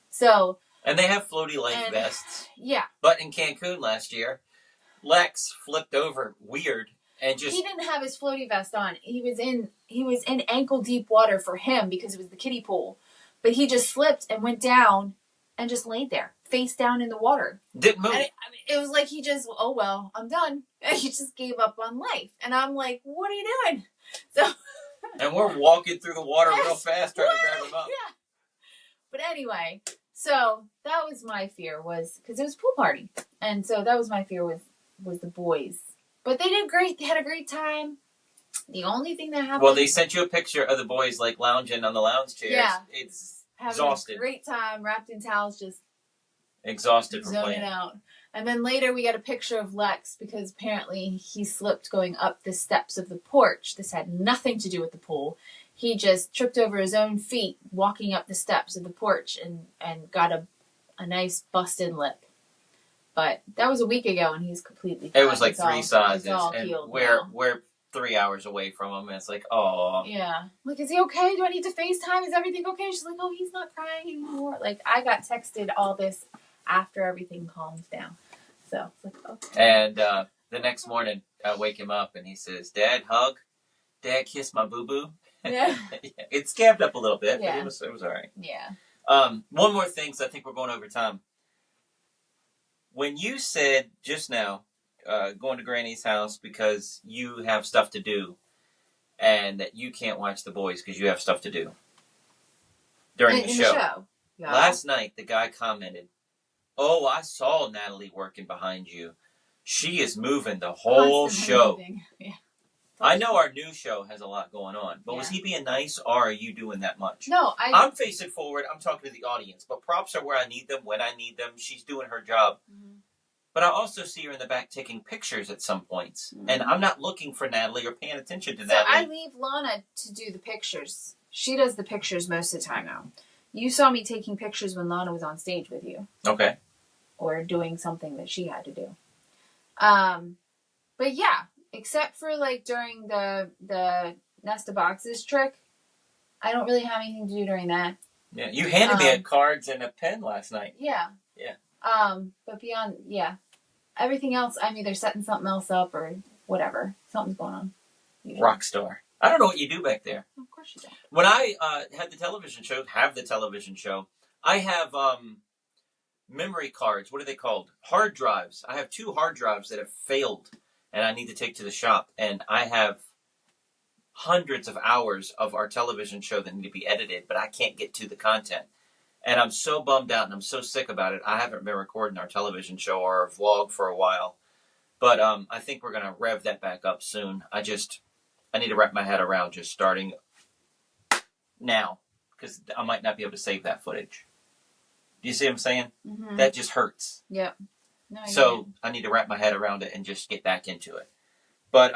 So... And they have floaty life vests. Yeah. But in Cancun last year, Lex flipped over weird and just... He didn't have his floaty vest on. He was in ankle deep water for him because it was the kiddie pool. But he just slipped and went down and just laid there, face down in the water. Didn't move. And it was like he just, oh well, I'm done. And he just gave up on life. And I'm like, what are you doing? So... And we're walking through the water real fast trying to grab him up. Yeah. But anyway... So that was my fear, was because it was a pool party, and so that was my fear was the boys. But they did great. They had a great time. The only thing that happened. Well, they sent you a picture of the boys like lounging on the lounge chairs. Yeah, It's having exhausted. a great time, wrapped in towels, just Exhausted from zoning playing. out. And then later we got a picture of Lex because apparently he slipped going up the steps of the porch. This had nothing to do with the pool. He just tripped over his own feet walking up the steps of the porch and got a nice busted lip. But that was a week ago and he's completely fine. It was like 3 sizes. And healed we're 3 hours away from him. And it's like, oh. Yeah. Like, is he okay? Do I need to FaceTime? Is everything okay? She's like, oh, he's not crying anymore. Like, I got texted all this after everything calms down. So, it's like, okay. And the next morning, I wake him up and he says, Dad, hug. Dad, kiss my boo-boo. Yeah. It scabbed up a little bit, Yeah. but it was all right. Yeah. One more thing, because I think we're going over time. When you said just now, going to Granny's house because you have stuff to do, and that you can't watch the boys because you have stuff to do during the show. Yeah. Last night, the guy commented, oh, I saw Natalie working behind you. She is moving the whole Constantly show. moving. Yeah. I know our new show has a lot going on, but was Yeah. he being nice, or are you doing that much? No, I'm facing forward. I'm talking to the audience, but props are where I need them, when I need them. She's doing her job. Mhm. But I also see her in the back taking pictures at some points, and I'm not looking for Natalie or paying attention to So I Natalie. leave Lana to do the pictures. She does the pictures most of the time now. You saw me taking pictures when Lana was on stage with you. Okay. Or doing something that she had to do. But yeah, except for like during the nest of boxes trick, I don't really have anything to do during that. Yeah, you handed me a cards and a pen last night. Yeah. Yeah. But beyond, yeah, everything else, I'm either setting something else up or whatever. Something's going on. Usually. Rock star. I don't know what you do back there. Of course you don't. When I have the television show, I have memory cards. What are they called? Hard drives. I have 2 hard drives that have failed, and I need to take to the shop. And I have hundreds of hours of our television show that need to be edited, but I can't get to the content. And I'm so bummed out, and I'm so sick about it. I haven't been recording our television show or our vlog for a while. But I think we're going to rev that back up soon. I need to wrap my head around just starting now, because I might not be able to save that footage. Do you see what I'm saying? Mm-hmm. That just hurts. Yep. No, So I need to wrap my head around it and just get back into it. But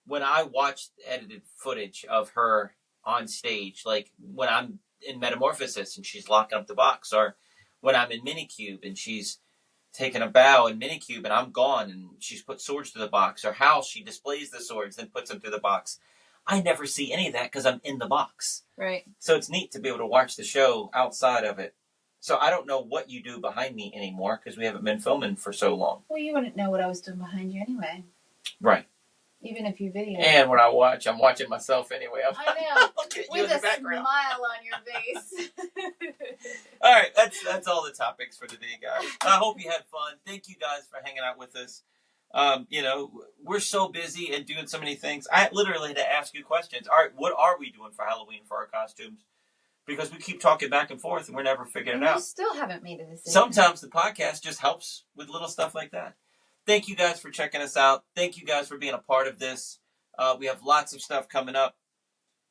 when I watched edited footage of her on stage, like when I'm in Metamorphosis and she's locking up the box, or when I'm in Minicube and she's taking a bow in Minicube and I'm gone and she's put swords to the box, or how she displays the swords then puts them through the box, I never see any of that because I'm in the box. Right. So it's neat to be able to watch the show outside of it. So I don't know what you do behind me anymore because we haven't been filming for so long. Well, you wouldn't know what I was doing behind you anyway. Right. Even if you video. And when I watch, I'm watching myself anyway. I know. Looking at you With in a the background. smile on your face. All right, that's all the topics for today, guys. I hope you had fun. Thank you guys for hanging out with us. We're so busy and doing so many things. I literally had to ask you questions. All right, what are we doing for Halloween for our costumes? Because we keep talking back and forth and we're never figuring it out. We still haven't made a decision. Sometimes the podcast just helps with little stuff like that. Thank you guys for checking us out. Thank you guys for being a part of this. We have lots of stuff coming up.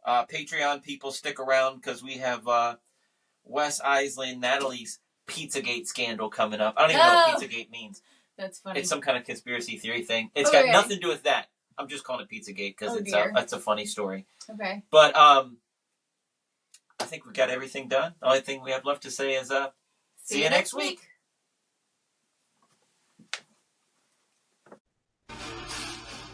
Patreon people, stick around because we have Wes Iseli and Natalie's Pizzagate scandal coming up. I don't even know what Pizzagate means. That's funny. It's some kind of conspiracy theory thing. It's got nothing to do with that. I'm just calling it Pizzagate because it's a funny story. Okay. But I think we got everything done. The only thing we have left to say is see you next week.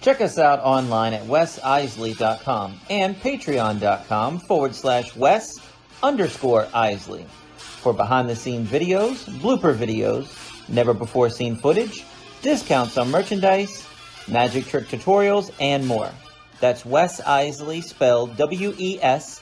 Check us out online at wesiseli.com and patreon.com/Wes_Iseli for behind-the-scenes videos, blooper videos, never-before-seen footage, discounts on merchandise, magic trick tutorials, and more. That's Wes Iseli, spelled Wesiseli.